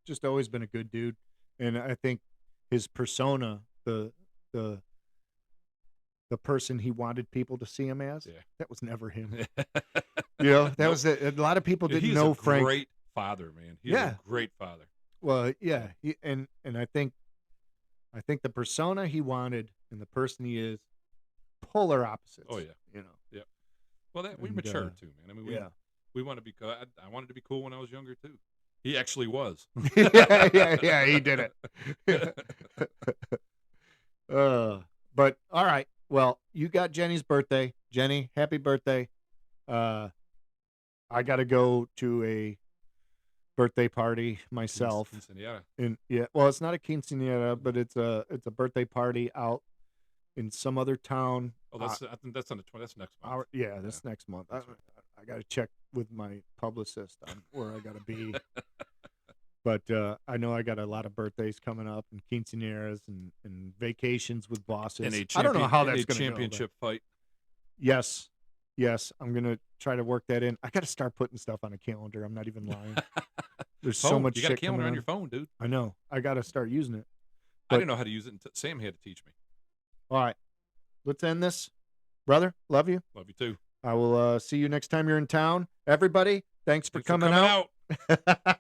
Just always been a good dude. And I think his persona, the person he wanted people to see him as, Yeah. that was never him. That Nope. was a lot of people didn't He's know a Frank. great father, man. He's Yeah. a great father. Well, yeah, and I think the persona he wanted and the person he is, polar opposites. Oh, yeah. Well, we And, matured too, man. I mean, yeah. we want to be. I wanted to be cool when I was younger too. He actually was. yeah, he did it. But all right. Well, you got Jenny's birthday. Jenny, happy birthday. I got to go to a birthday party myself. Quinceañera. Well, it's not a quinceañera, but it's a birthday party out in some other town. Oh, I think that's on the 20th. That's next month. This next month. That's right. I got to check with my publicist on where I got to be. But I know I got a lot of birthdays coming up and quinceañeras and vacations with bosses. And I don't know how that's going to go. championship fight. Yes. Yes, I'm gonna try to work that in. I gotta start putting stuff on a calendar, I'm not even lying. There's so Phone. much You got a shit coming calendar on your on. phone, dude. I know. I gotta start using it. I But, didn't know how to use it until Sam had to teach me. alright, let's end this. Brother, love you. Love you too. I will, see you next time you're in town. Everybody, thanks for Thanks for coming coming out. out.